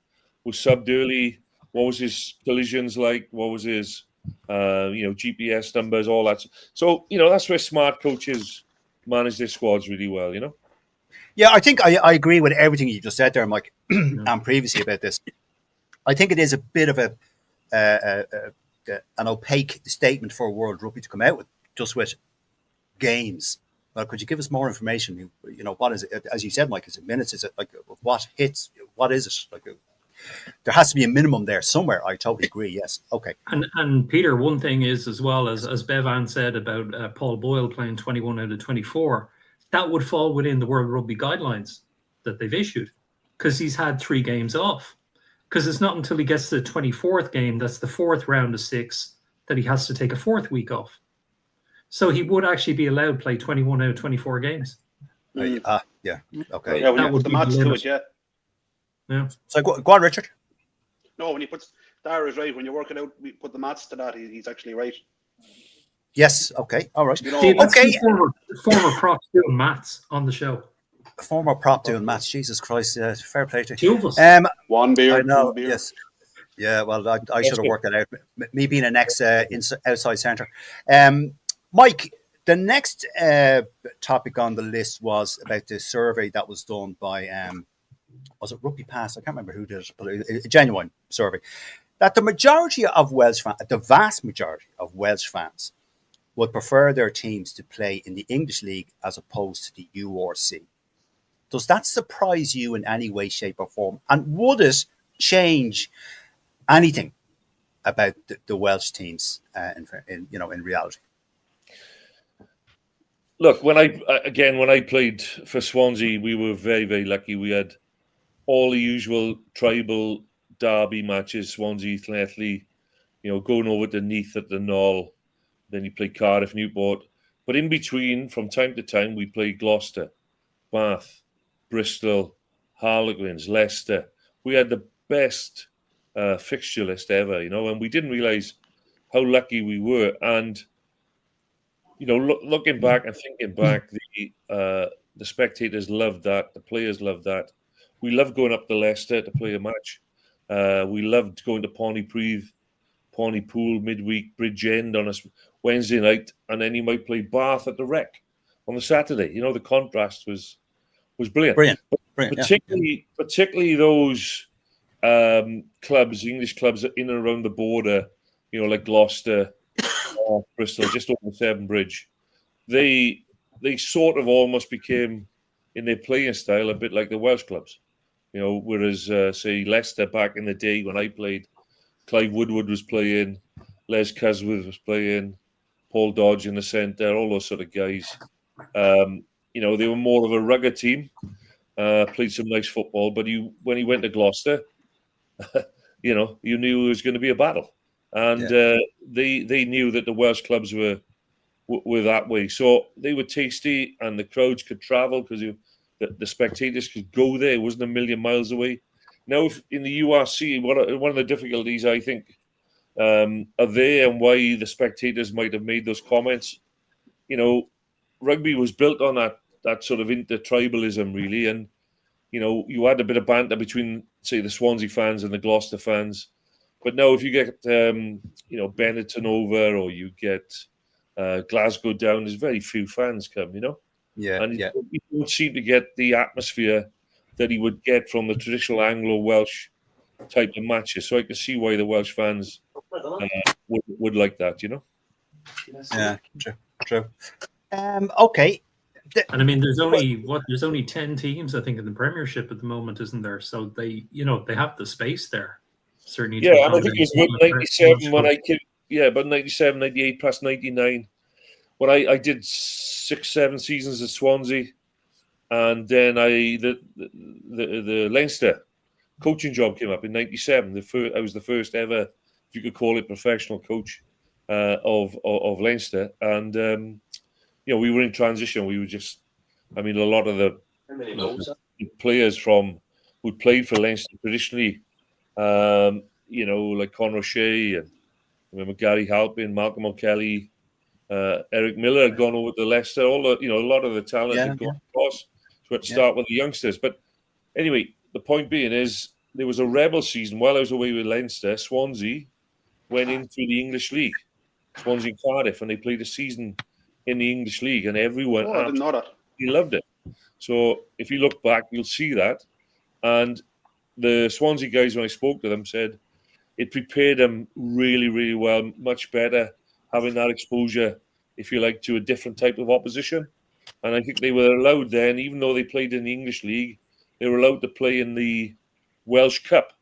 was subbed early? What was his collisions like? What was his GPS numbers, all that. So, that's where smart coaches manage their squads really well, Yeah, I think I agree with everything you just said there, Mike, and previously about this. I think it is a bit of an opaque statement for World Rugby to come out with, just with games. Well, could you give us more information? What is it? As you said, Mike, is it minutes? Is it like what hits? What is it? Like there has to be a minimum there somewhere. I totally agree. Yes. Okay. And Peter, one thing is as well as Bevan said about Paul Boyle playing 21 out of 24, that would fall within the World Rugby guidelines that they've issued because he's had 3 games off. Because it's not until he gets to the 24th game, that's the 4th round of 6, that he has to take a 4th week off. So he would actually be allowed to play 21 out of 24 games. Yeah. Okay. Yeah, when you put the maths to it, yeah. So go on, Richard. No, when you put Dara is right. When you work it out, we put the maths to that. He's actually right. Yes. Okay. All right. Okay. Former props doing maths on the show. Former prop doing maths. Jesus Christ. Fair play to 2 of us. One beer. I know. 2 beer. Yes. Yeah. Well, I should have worked that out. Me being an outside centre. Mike, the next topic on the list was about the survey that was done by was it Rugby Pass? I can't remember who did it, but a genuine survey that the majority of Welsh fans, the vast majority of Welsh fans, would prefer their teams to play in the English League as opposed to the URC. Does that surprise you in any way, shape, or form? And would it change anything about the Welsh teams in reality? Look, when I played for Swansea, we were very, very lucky. We had all the usual tribal derby matches, Swansea, Llanelli, going over to Neath at the Knoll. Then you play Cardiff, Newport. But in between, from time to time, we play Gloucester, Bath, Bristol, Harlequins, Leicester. We had the best fixture list ever, and we didn't realise how lucky we were. And looking back and thinking back, the spectators loved that. The players loved that. We loved going up to Leicester to play a match. We loved going to Pontypool midweek, Bridgend on a Wednesday night, and then you might play Bath at the Rec on the Saturday. The contrast was brilliant. Brilliant. Particularly those clubs, English clubs in and around the border, like Gloucester, Bristol, just over the Severn Bridge. They sort of almost became, in their playing style, a bit like the Welsh clubs. Whereas say Leicester back in the day when I played, Clive Woodward was playing, Les Cusworth was playing, Paul Dodge in the centre, all those sort of guys. They were more of a rugged team, played some nice football, but when he went to Gloucester, you knew it was going to be a battle. And they knew that the Welsh clubs were that way. So they were tasty and the crowds could travel because the spectators could go there. It wasn't a million miles away. Now, if in the URC, one of the difficulties, I think, are there and why the spectators might have made those comments. Rugby was built on that sort of inter-tribalism, really. And, you had a bit of banter between, say, the Swansea fans and the Gloucester fans. But now if you get, Benetton over or you get Glasgow down, there's very few fans come, Yeah, and you don't seem to get the atmosphere that he would get from the traditional Anglo-Welsh type of matches. So I can see why the Welsh fans would like that, Yeah, true. Okay. And I mean, there's only 10 teams, I think, in the Premiership at the moment, isn't there? So they have the space there. Certainly. Yeah, and I think it was about 97 when I came. Yeah, about 97, 98 plus 99. When I did 6-7 seasons at Swansea, and then the Leinster coaching job came up in 97. I was the first ever, if you could call it, professional coach of Leinster, and we were in transition. We were just, a lot of the players who played for Leinster traditionally, like Conor O'Shea and I remember Gary Halpin, Malcolm O'Kelly, Eric Miller had gone over to Leicester. A lot of the talent had gone across. So we had to start with the youngsters. But anyway, the point being is there was a rebel season while I was away with Leinster. Swansea went into the English League, Swansea and Cardiff, and they played a season in the English League, and everyone I didn't know that. Loved it. So if you look back, you'll see that. And the Swansea guys, when I spoke to them, said it prepared them really, really well, much better having that exposure, if you like, to a different type of opposition. And I think they were allowed then, even though they played in the English League, they were allowed to play in the Welsh Cup.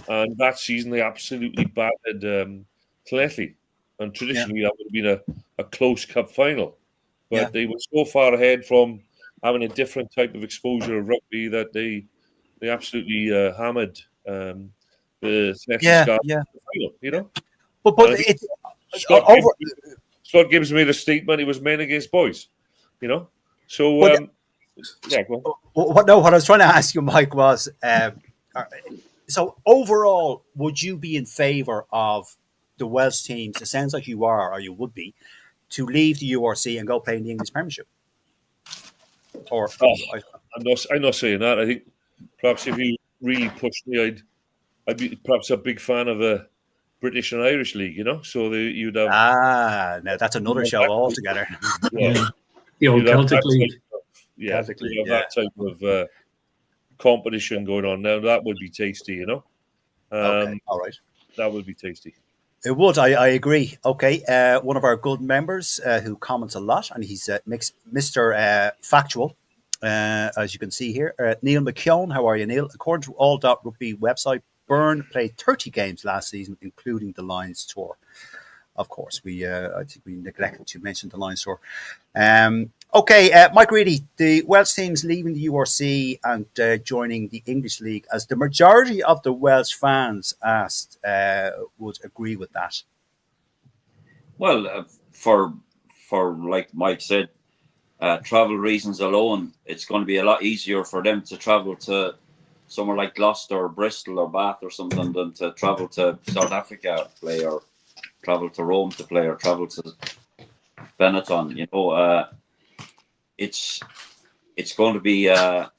And that season, they absolutely battered Llanelli. And traditionally, that would have been a close cup final. But they were so far ahead from having a different type of exposure of rugby that they absolutely hammered the Llanelli final, But Scott Gibbs made a statement. It was men against boys, So, go on. What I was trying to ask you, Mike, was so overall, would you be in favour of the Welsh teams? It sounds like you are, or you would be, to leave the URC and go play in the English Premiership. Or I'm not saying that. I think perhaps if you really pushed me, I'd be perhaps a big fan of a British and Irish league, So you'd have now that's another show altogether. The old Celtic league. Celtic league. That type of competition going on now. That would be tasty, Okay, all right. That would be tasty. It would. I agree. Okay, one of our good members who comments a lot, and he's Mr. Factual, as you can see here. Neil McKeown, how are you, Neil? According to All.Rugby website, Byrne played 30 games last season, including the Lions tour. Of course, I think we neglected to mention the Lions tour. Okay, Mike Reedy, the Welsh team's leaving the URC and joining the English League, as the majority of the Welsh fans asked would agree with that. Well, for like Mike said, travel reasons alone, it's going to be a lot easier for them to travel to somewhere like Gloucester or Bristol or Bath or something than to travel to South Africa to play, or travel to Rome to play, or travel to Benetton. You know, it's going to be a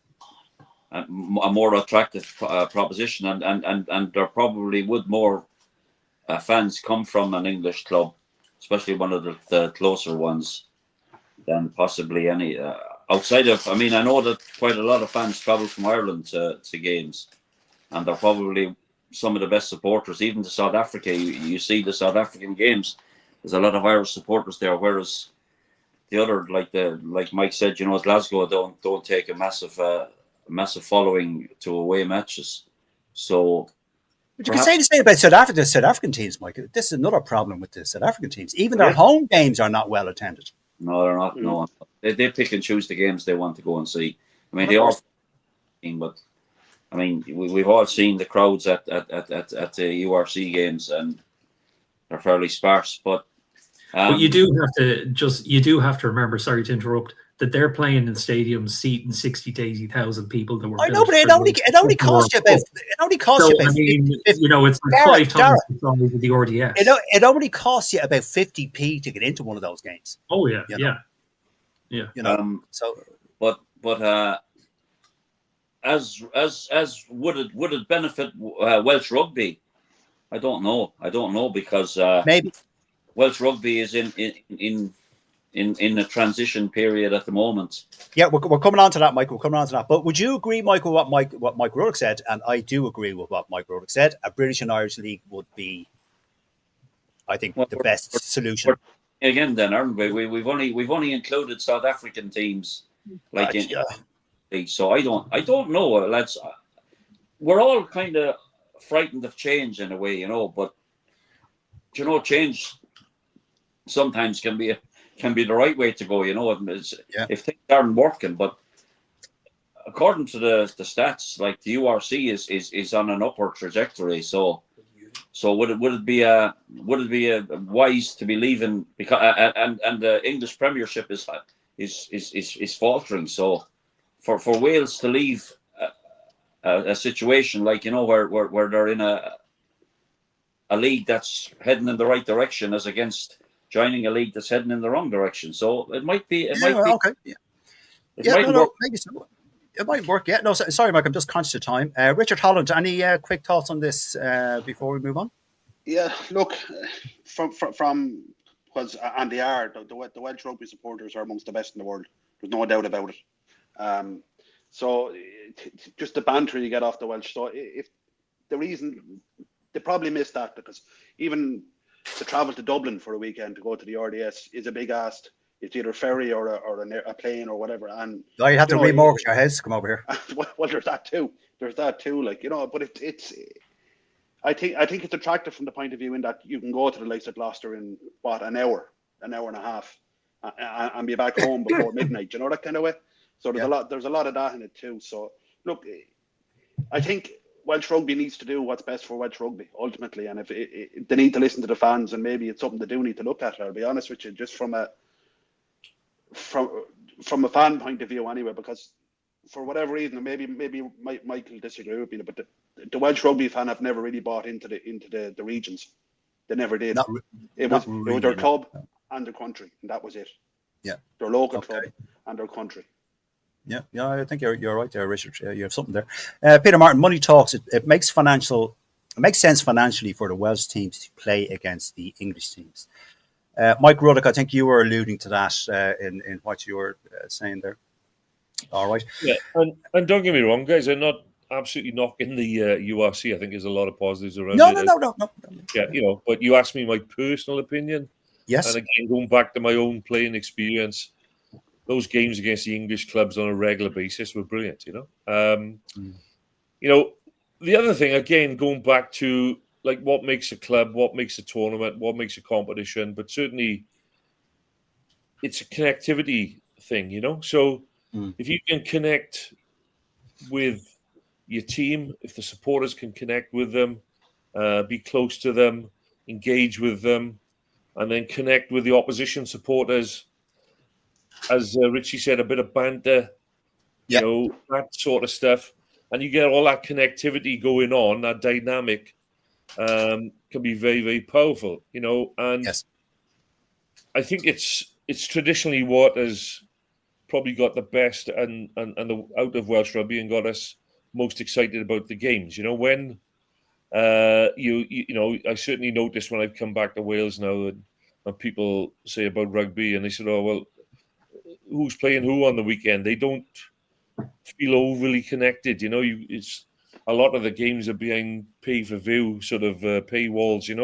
more attractive proposition, and there probably would more fans come from an English club, especially one of the closer ones, than possibly any outside of. I mean, I know that quite a lot of fans travel from Ireland to games, and they're probably some of the best supporters. Even to South Africa, you see the South African games, there's a lot of Irish supporters there, whereas the other, like Mike said, you know, Glasgow don't take a massive following to away matches. So, but you can say the same about the South African teams, Mike. This is another problem with the South African teams. Even their home games are not well attended. No, they're not. No, they pick and choose the games they want to go and see. I mean, they all, but I mean, we've all seen the crowds at the URC games, and they're fairly sparse. But you do have to remember. Sorry to interrupt. That they're playing in stadiums seating 60,000 to 80,000 people. That were. I know, but it only costs you about. It only costs you about. I mean, 50, you know, it's like 5 times the size of the RDS. It only costs you about 50p to get into one of those games. Oh yeah, you know? yeah. You know, so. But as would it benefit Welsh rugby? I don't know because maybe Welsh rugby is in a transition period at the moment. Yeah, we're coming on to that, Mike. We're coming on to that. But would you agree, Michael, what Mike Ruddock said? And I do agree with what Mike Ruddock said. A British and Irish league would be, I think, the best solution. Again, then, aren't we? We've only included South African teams, like so. I don't know, lads. We're all kind of frightened of change in a way, you know. But you know, change sometimes can be the right way to go, you know, if things aren't working. But according to the stats, like the URC is on an upward trajectory. So would it be wise to be leaving, because and the English Premiership is faltering. So for Wales to leave a situation like, you know, where they're in a league that's heading in the right direction, as against joining a league that's heading in the wrong direction. So it might be. Okay. Maybe so. It might work. Yeah. No, sorry, Mike. I'm just conscious of time. Richard Holland, any quick thoughts on this before we move on? Yeah. Look, from was and they are the Welsh rugby supporters are amongst the best in the world. There's no doubt about it. So just the banter you get off the Welsh. So if the reason they probably missed that, because even to travel to Dublin for a weekend to go to the RDS is a big ask. It's either ferry or a plane or whatever. And you have to remortgage your house to come over here. Well, there's that too. Like, you know, but it's. I think it's attractive from the point of view in that you can go to the likes of Gloucester in an hour and a half, and be back home before midnight. You know, that kind of way. So there's a lot of that in it too. So look, I think Welsh rugby needs to do what's best for Welsh rugby ultimately, and if they need to listen to the fans, and maybe it's something they do need to look at. I'll be honest with you, just from a fan point of view anyway, because for whatever reason, maybe Mike will disagree with me, but the Welsh rugby fan have never really bought into the regions. They never did. It was their club and their country, and that was it. Yeah, their local club and their country. Yeah, I think you're right there, Richard. You have something there. Peter Martin, money talks. It makes sense financially for the Welsh teams to play against the English teams. Mike Ruddock, I think you were alluding to that in what you were saying there. All right. Yeah, and don't get me wrong, guys. I'm not absolutely knocking the URC. I think there's a lot of positives around it. No. Yeah, you know, but you asked me my personal opinion. Yes. And again, going back to my own playing experience, those games against the English clubs on a regular basis were brilliant, you know. You know, the other thing, again, going back to like what makes a club, what makes a tournament, what makes a competition, but certainly it's a connectivity thing, So if you can connect with your team, if the supporters can connect with them, be close to them, engage with them, and then connect with the opposition supporters, as Richie said, a bit of banter, that sort of stuff, and you get all that connectivity going on, that dynamic can be very, very powerful, and Yes. I think it's traditionally what has probably got the best and the out of Welsh rugby and got us most excited about the games. When I certainly noticed when I've come back to Wales now, and people say about rugby, and they said, "Oh well, who's playing who on the weekend?" They don't feel overly connected. It's a lot of the games are behind pay-per-view sort of paywalls. And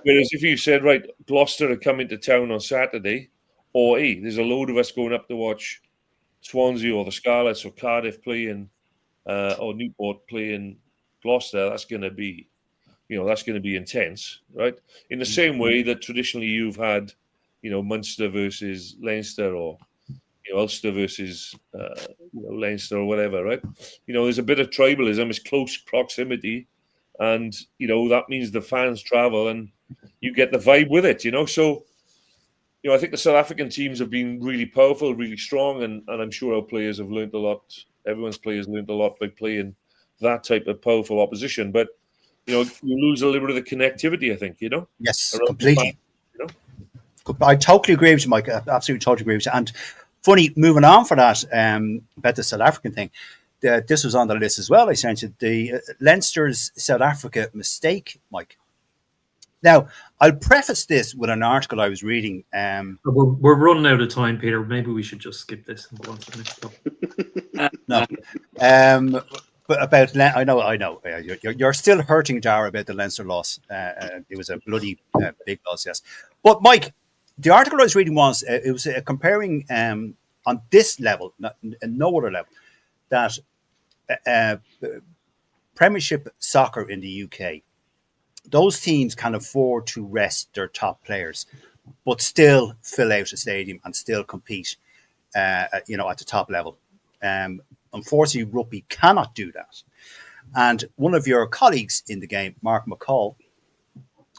whereas if you said, right, Gloucester are coming to town on Saturday, or hey, there's a load of us going up to watch Swansea or the Scarlets or Cardiff playing, or Newport playing Gloucester, that's going to be, intense, right? In the same way that traditionally you've had, Munster versus Leinster, or Ulster versus Leinster or whatever, right? There's a bit of tribalism, it's close proximity, and that means the fans travel and you get the vibe with it, So, I think the South African teams have been really powerful, really strong, and I'm sure our players have learned a lot. Everyone's players learned a lot by playing that type of powerful opposition. But you lose a little bit of the connectivity, I think. Yes, completely. I totally agree with you, Mike. I absolutely totally agree with you. And funny, moving on for that, about the South African thing, this was on the list as well. I sent you the Leinster's South Africa mistake, Mike. Now, I'll preface this with an article I was reading. We're running out of time, Peter. Maybe we should just skip this and go on to the next No. But about, I know. You're still hurting, Dara, about the Leinster loss. It was a bloody big loss, yes. But, Mike, the article I was reading was, it was comparing on this level, no other level, that Premiership soccer in the UK, those teams can afford to rest their top players, but still fill out a stadium and still compete, at the top level. Unfortunately, rugby cannot do that. And one of your colleagues in the game, Mark McCall,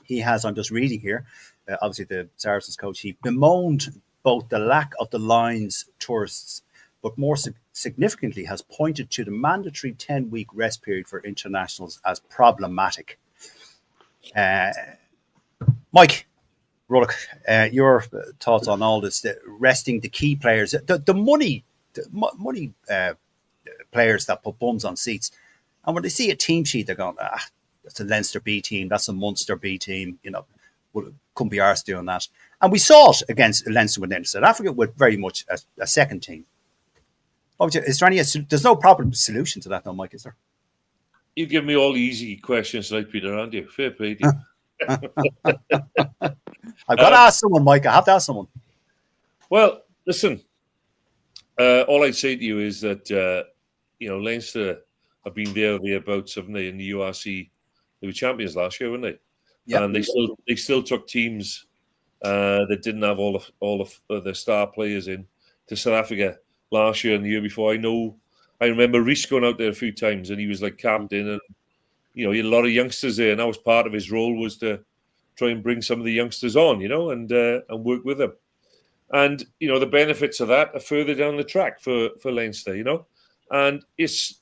he has, I'm just reading here, obviously the Saracens coach, he bemoaned both the lack of the Lions tourists, but more significantly has pointed to the mandatory 10-week rest period for internationals as problematic. Mike, Ruddock, your thoughts on all this, resting the key players, the money players that put bums on seats. And when they see a team sheet, they're going, that's a Leinster B team, that's a Munster B team, couldn't be arsed doing that. And we saw it against Leinster within South Africa with very much a second team. Is there there's no proper solution to that though, Mike, is there? You give me all the easy questions like Peter, aren't you? Fair play to you. I've got to ask someone, Mike. I have to ask someone. Well, listen, all I'd say to you is that, Leinster have been there or thereabouts, haven't they, in the URC? They were champions last year, weren't they? Yep. And they still took teams that didn't have all of the star players in to South Africa last year and the year before. I remember Reece going out there a few times, and he was like captain, and he had a lot of youngsters there, and that was part of his role, was to try and bring some of the youngsters on, and work with them. And the benefits of that are further down the track for Leinster, and it's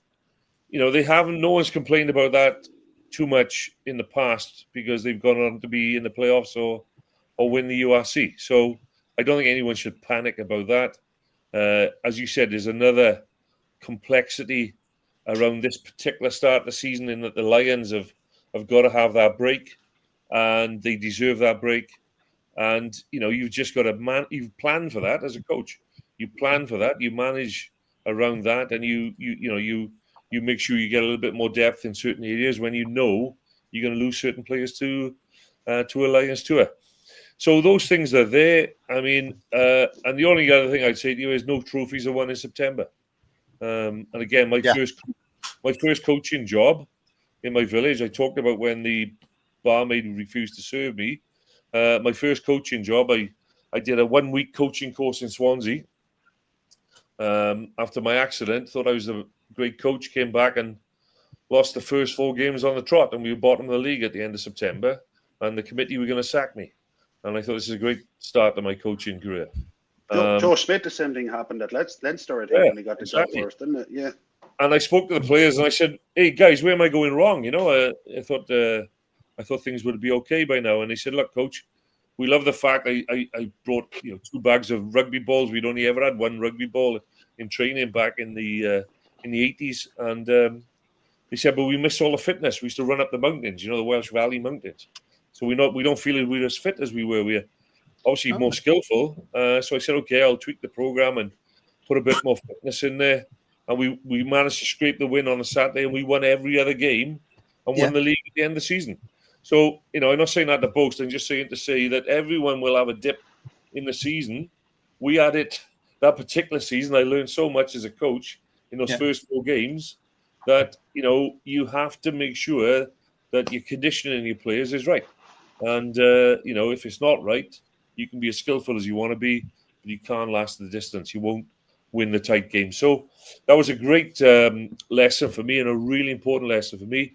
no one's complained about that too much in the past because they've gone on to be in the playoffs or win the URC. So I don't think anyone should panic about that. As you said, there's another complexity around this particular start of the season in that the Lions have got to have that break, and they deserve that break. And you've just got to you've planned for that as a coach. You plan for that, you manage around that, and you make sure you get a little bit more depth in certain areas when you're going to lose certain players to a Lions tour. So those things are there. I mean, and the only other thing I'd say to you is no trophies are won in September. And again, my first coaching job in my village, I talked about when the barmaid refused to serve me. My first coaching job, I I did a 1 week coaching course in Swansea. After my accident, thought I was a great coach, came back and lost the first 4 games on the trot, and we were bottom of the league at the end of September, and the committee were going to sack me. And I thought this is a great start to my coaching career. Joe Smith, the same thing happened at Leinster, I think, when he got the job first, didn't it? Yeah. And I spoke to the players and I said, "Hey guys, where am I going wrong? I thought things would be okay by now." And they said, "Look, coach, we love the fact I brought 2 bags of rugby balls. We'd only ever had 1 rugby ball in training back in the 80s." And they said, "But we miss all the fitness. We used to run up the mountains, the Welsh Valley mountains. So we don't feel we're as fit as we were. We're obviously more skillful." So I said, "Okay, I'll tweak the program and put a bit more fitness in there." And we managed to scrape the win on a Saturday, and we won every other game and won the league at the end of the season. So, I'm not saying that to boast. I'm just saying to say that everyone will have a dip in the season. We had it that particular season. I learned so much as a coach in those first 4 games that, you have to make sure that your conditioning your players is right. And, if it's not right, you can be as skillful as you want to be, but you can't last the distance. You won't win the tight game. So that was a great lesson for me and a really important lesson for me.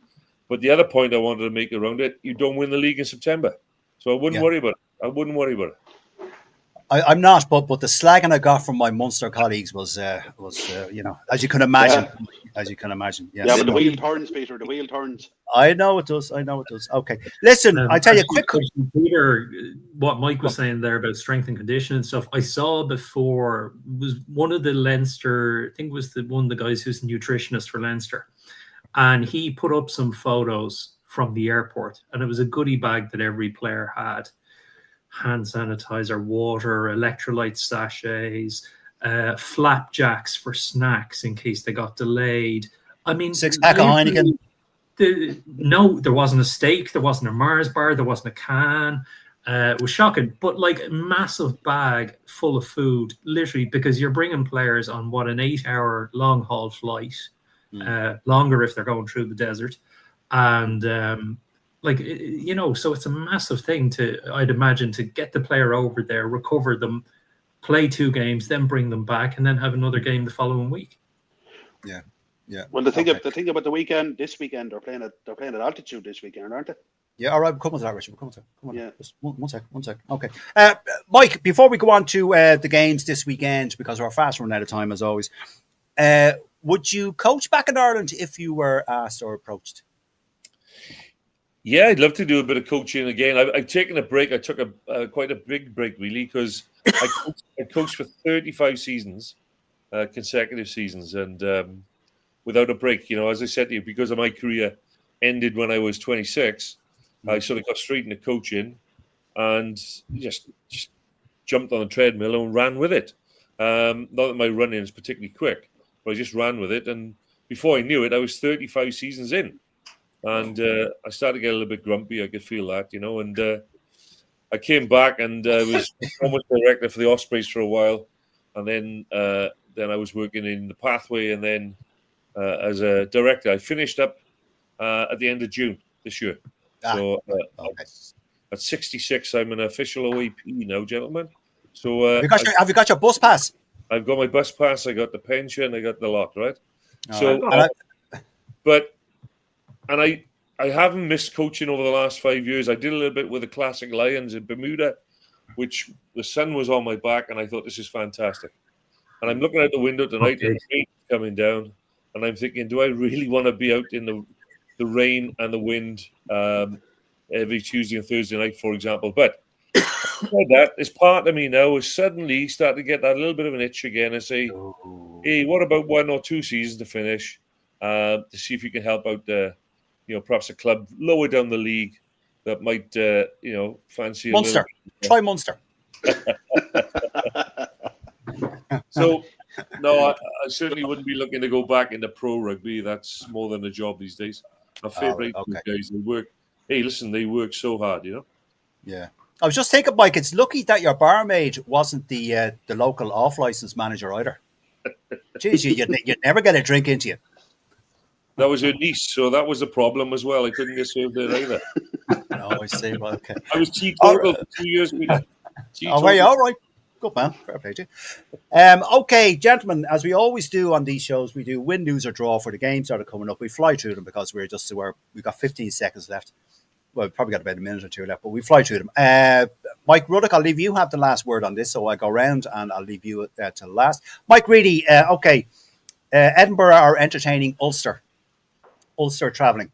But the other point I wanted to make around it, you don't win the league in September. So I wouldn't worry about it. I'm not, but the slagging I got from my Munster colleagues was as you can imagine. Yeah. As you can imagine. Yeah, but the wheel turns, Peter. The wheel turns. I know it does. Okay. Listen, I tell you quick. Peter, what Mike was saying there about strength and conditioning and stuff, I saw before was one of the Leinster, I think it was one of the guys who's a nutritionist for Leinster. And he put up some photos from the airport, and it was a goodie bag that every player had. Hand sanitizer, water, electrolyte sachets, flapjacks for snacks in case they got delayed. I mean, 6-pack of Heineken. No, there wasn't a steak, there wasn't a Mars bar, there wasn't a can. It was shocking, but like a massive bag full of food, literally, because you're bringing players on an 8-hour long haul flight, longer if they're going through the desert, and so it's a massive thing I'd imagine, to get the player over there, recover them, play 2 games, then bring them back, and then have another game the following week. Yeah. Well, the thing about this weekend, they're playing at altitude this weekend, aren't they? Yeah, all right, we'll come to that, Richard. We'll come to that. Come on. Yeah. Just one sec. Okay. Mike, before we go on to the games this weekend, because we're fast running out of time as always, would you coach back in Ireland if you were asked or approached? Yeah, I'd love to do a bit of coaching again. I've taken a break. I took quite a big break, really, because I coached for 35 seasons, consecutive seasons, and without a break. As I said to you, because of my career ended when I was 26, I sort of got straight into coaching and just jumped on the treadmill and ran with it. Not that my running is particularly quick, but I just ran with it. And before I knew it, I was 35 seasons in. And I started to get a little bit grumpy. I could feel that, and I came back and was almost director for the Ospreys for a while. And then I was working in the Pathway, and then as a director, I finished up at the end of June this year. So at 66, I'm an official OAP now, gentlemen. So have you got your bus pass? I've got my bus pass. I got the pension. I got the lot, right? I haven't missed coaching over the last 5 years. I did a little bit with the Classic Lions in Bermuda, which the sun was on my back, and I thought, this is fantastic. And I'm looking out the window tonight, and the rain's coming down, and I'm thinking, do I really want to be out in the rain and the wind every Tuesday and Thursday night, for example? But that is part of me now is suddenly starting to get that little bit of an itch again and say, hey, what about 1 or 2 seasons to finish to see if you can help out perhaps a club lower down the league that might, fancy Munster. Try Munster. So, no, I certainly wouldn't be looking to go back into pro rugby. That's more than a job these days. My favourite guys, they work. Hey, listen, they work so hard, Yeah. I was just thinking, Mike, it's lucky that your barmaid wasn't the local off-licence manager either. Jeez, you'd never get a drink into you. That was her niece, so that was a problem as well. I couldn't get served there either. No, I see. Well, okay. I was teetotal for 2 years, Peter. All right. Good man. Fair play to you. Okay, gentlemen, as we always do on these shows, we do win, lose, or draw for the games that are coming up. We fly through them because we've got 15 seconds left. Well, we've probably got about a minute or two left, but we fly through them. Mike Ruddock, I'll leave you have the last word on this, so I go round and I'll leave you till last. Mike Reedy, okay. Edinburgh are entertaining Ulster. Ulster travelling.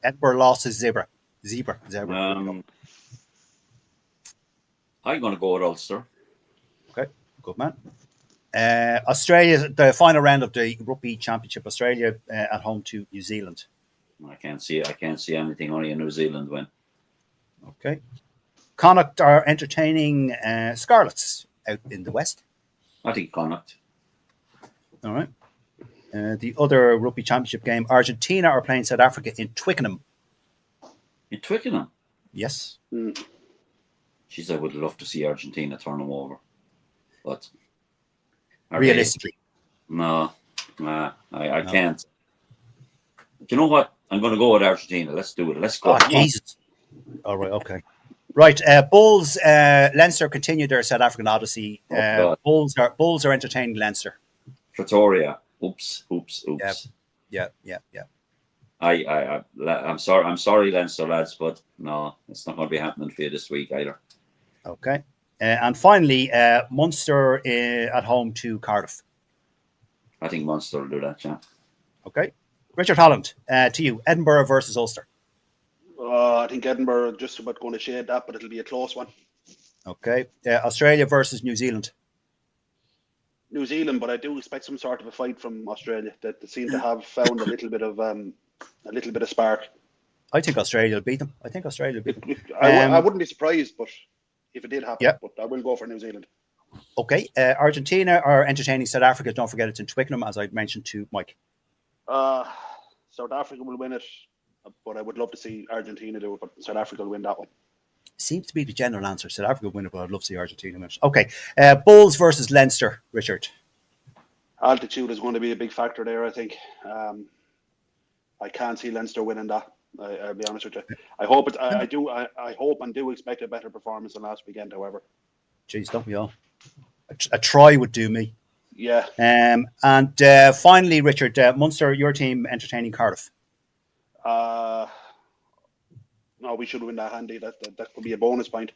Edinburgh lost to Zebra. I'm going to go with Ulster. Okay, good man. Australia, the final round of the Rugby Championship. Australia at home to New Zealand. I can't see anything. Only a New Zealand win. Okay. Connacht are entertaining Scarlets out in the West. I think Connacht. All right. The other Rugby Championship game, Argentina are playing South Africa in Twickenham. In Twickenham? Yes. Jeez, I would love to see Argentina turn them over. But realistically? No, I can't. Do you know what? I'm going to go with Argentina. Let's do it. Let's go. Oh, Jesus. All right, okay. Right, Bulls, Leinster continue their South African odyssey. Bulls are entertaining Leinster. Pretoria. Oops. Yeah. I'm sorry, Leinster lads, but no, it's not going to be happening for you this week either. Okay, and finally, Munster at home to Cardiff. I think Munster will do that, yeah. Okay, Richard Holland, to you, Edinburgh versus Ulster. I think Edinburgh are just about going to shade that, but it'll be a close one. Okay, Australia versus New Zealand. New Zealand, but I do expect some sort of a fight from Australia. That they seem to have found a little bit of spark. I think Australia will beat them. I wouldn't be surprised, but if it did happen, yeah. But I will go for New Zealand. Okay, Argentina are entertaining South Africa. Don't forget it's in Twickenham, as I mentioned to Mike. South Africa will win it, but I would love to see Argentina do it. But South Africa will win that one. Seems to be the general answer. South Africa will win it, but I'd love to see Argentina win it. Okay, Bulls versus Leinster, Richard. Altitude is going to be a big factor there, I think. I can't see Leinster winning that. I'll be honest with you. I hope it. I hope and do expect a better performance than last weekend. However, jeez, don't we all? A try would do me. Yeah. And finally, Richard, Munster, your team entertaining Cardiff. No, we should win that handy. That could be a bonus point.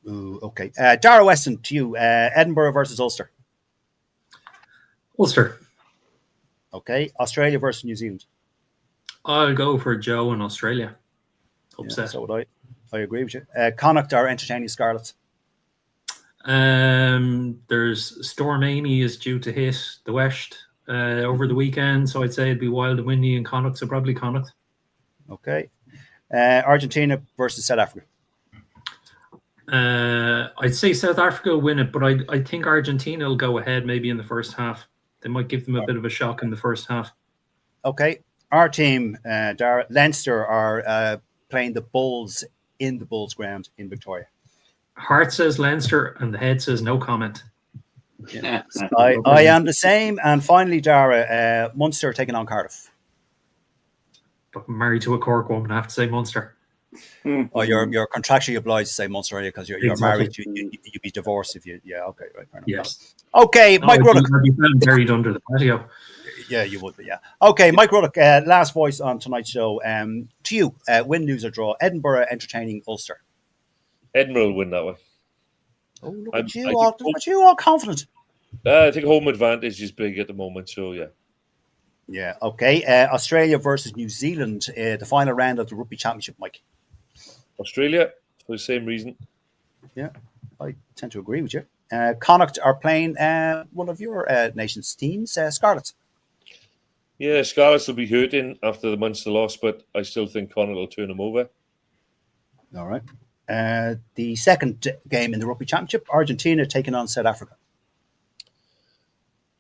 Ooh, okay. Dara Weston, to you. Edinburgh versus Ulster. Ulster. Okay. Australia versus New Zealand. I'll go for Joe in Australia. Upset. Yeah, so would I. I agree with you. Connacht are entertaining Scarlets. There's Storm Amy is due to hit the West over the weekend, so I'd say it'd be wild and windy in Connacht, so probably Connacht. Okay. Argentina versus South Africa. I'd say South Africa will win it, but I think Argentina will go ahead maybe in the first half. They might give them a bit of a shock in the first half. Okay. Our team, Dara, Leinster are playing the Bulls in the Bulls ground in Victoria. Heart says Leinster and the head says no comment. Yeah. I am the same. And finally, Dara, Munster taking on Cardiff. But I'm married to a Cork woman, I have to say Munster. Oh, you're contractually obliged to say Munster because you're Exactly. married. You'd be divorced if you. Yeah, okay, right. Fair enough. Yes. Okay, Mike Ruddock. I'd be buried under the patio. Yeah, you would be. Yeah. Okay, Mike Ruddock. Last voice on tonight's show. To you, win, lose, or draw. Edinburgh entertaining Ulster. Edinburgh will win that one. Oh, look at you all confident. I think home advantage is big at the moment, so yeah. Yeah, okay. Australia versus New Zealand, the final round of the Rugby Championship, Mike. Australia, for the same reason. Yeah, I tend to agree with you. Connacht are playing one of your nation's teams, Scarlets. Yeah, Scarlets will be hurting after the Munster loss, but I still think Connacht will turn them over. All right. The second game in the Rugby Championship, Argentina taking on South Africa.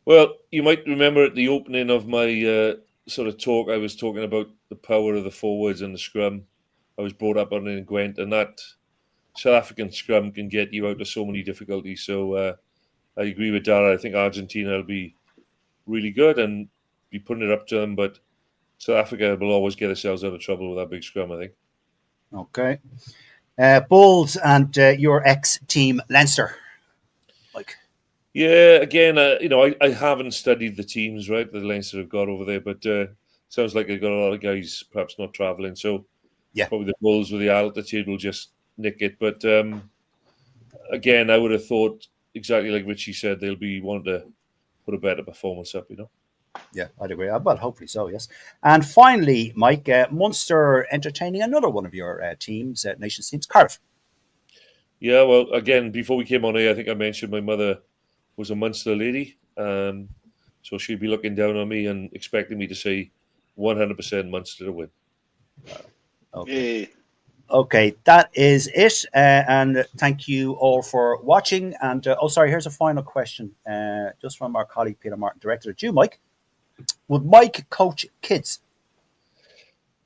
Well, you might remember at the opening of my sort of talk, I was talking about the power of the forwards and the scrum. I was brought up on it in Gwent, and that South African scrum can get you out of so many difficulties. So I agree with Dara. I think Argentina will be really good and be putting it up to them, but South Africa will always get themselves out of trouble with that big scrum, I think. Okay. Bulls and your ex-team Leinster. Like, yeah, again, I haven't studied the teams, right, that Leinster have got over there, but sounds like they've got a lot of guys perhaps not travelling. So yeah, probably the Bulls with the altitude will just nick it. But again, I would have thought exactly like Richie said, they'll be wanting to put a better performance up, Yeah, I'd agree. Well, hopefully so, yes. And finally, Mike, Munster entertaining another one of your teams, nations teams, Cardiff. Yeah, well, again, before we came on here, I think I mentioned my mother was a Munster lady. So she'd be looking down on me and expecting me to say 100% Munster to win. Okay. Yeah. Okay, that is it. And thank you all for watching. And here's a final question, just from our colleague Peter Martin, director at you, Mike. Would Mike coach kids?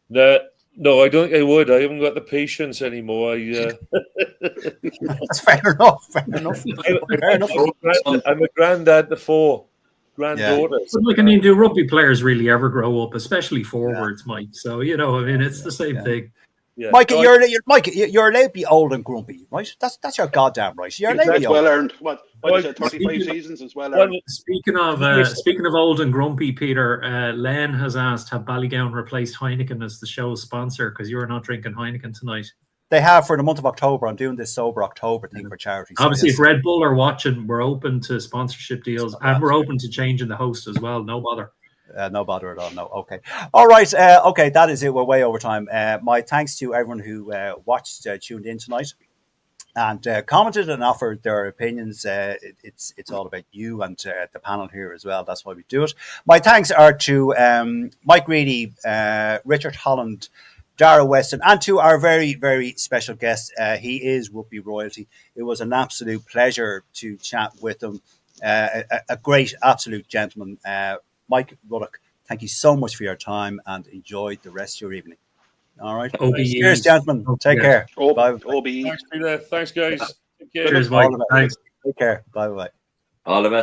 No, I don't think I would. I haven't got the patience anymore. That's fair enough. Fair enough. I'm a granddad to 4 granddaughters. But do rugby players really ever grow up, especially forwards, Mike? So it's the same thing. Yeah. Mike, you're allowed to be old and grumpy, right? That's your goddamn right. You're allowed to be old. Well earned. What is it? 35 seasons is well earned. Speaking of old and grumpy, Peter, Len has asked, have Ballygown replaced Heineken as the show's sponsor because you're not drinking Heineken tonight? They have for the month of October. I'm doing this sober October thing for charity. Obviously, if Red Bull are watching, we're open to sponsorship deals and we're open to changing the host as well. No bother. No bother at all. No. Okay. All right. Okay. That is it. We're way over time. My thanks to everyone who watched, tuned in tonight, and commented and offered their opinions. It's all about you and the panel here as well. That's why we do it. My thanks are to Mike Reedy, Richard Holland, Dara Weston, and to our very, very special guest. He is rugby royalty. It was an absolute pleasure to chat with him. A great, absolute gentleman. Mike Ruddock, thank you so much for your time and enjoy the rest of your evening. All right. Cheers, gentlemen. Take care. Bye. OBE. Thanks, Peter. Thanks, guys. Cheers, Mike. Thanks. Take care. Bye. All the best.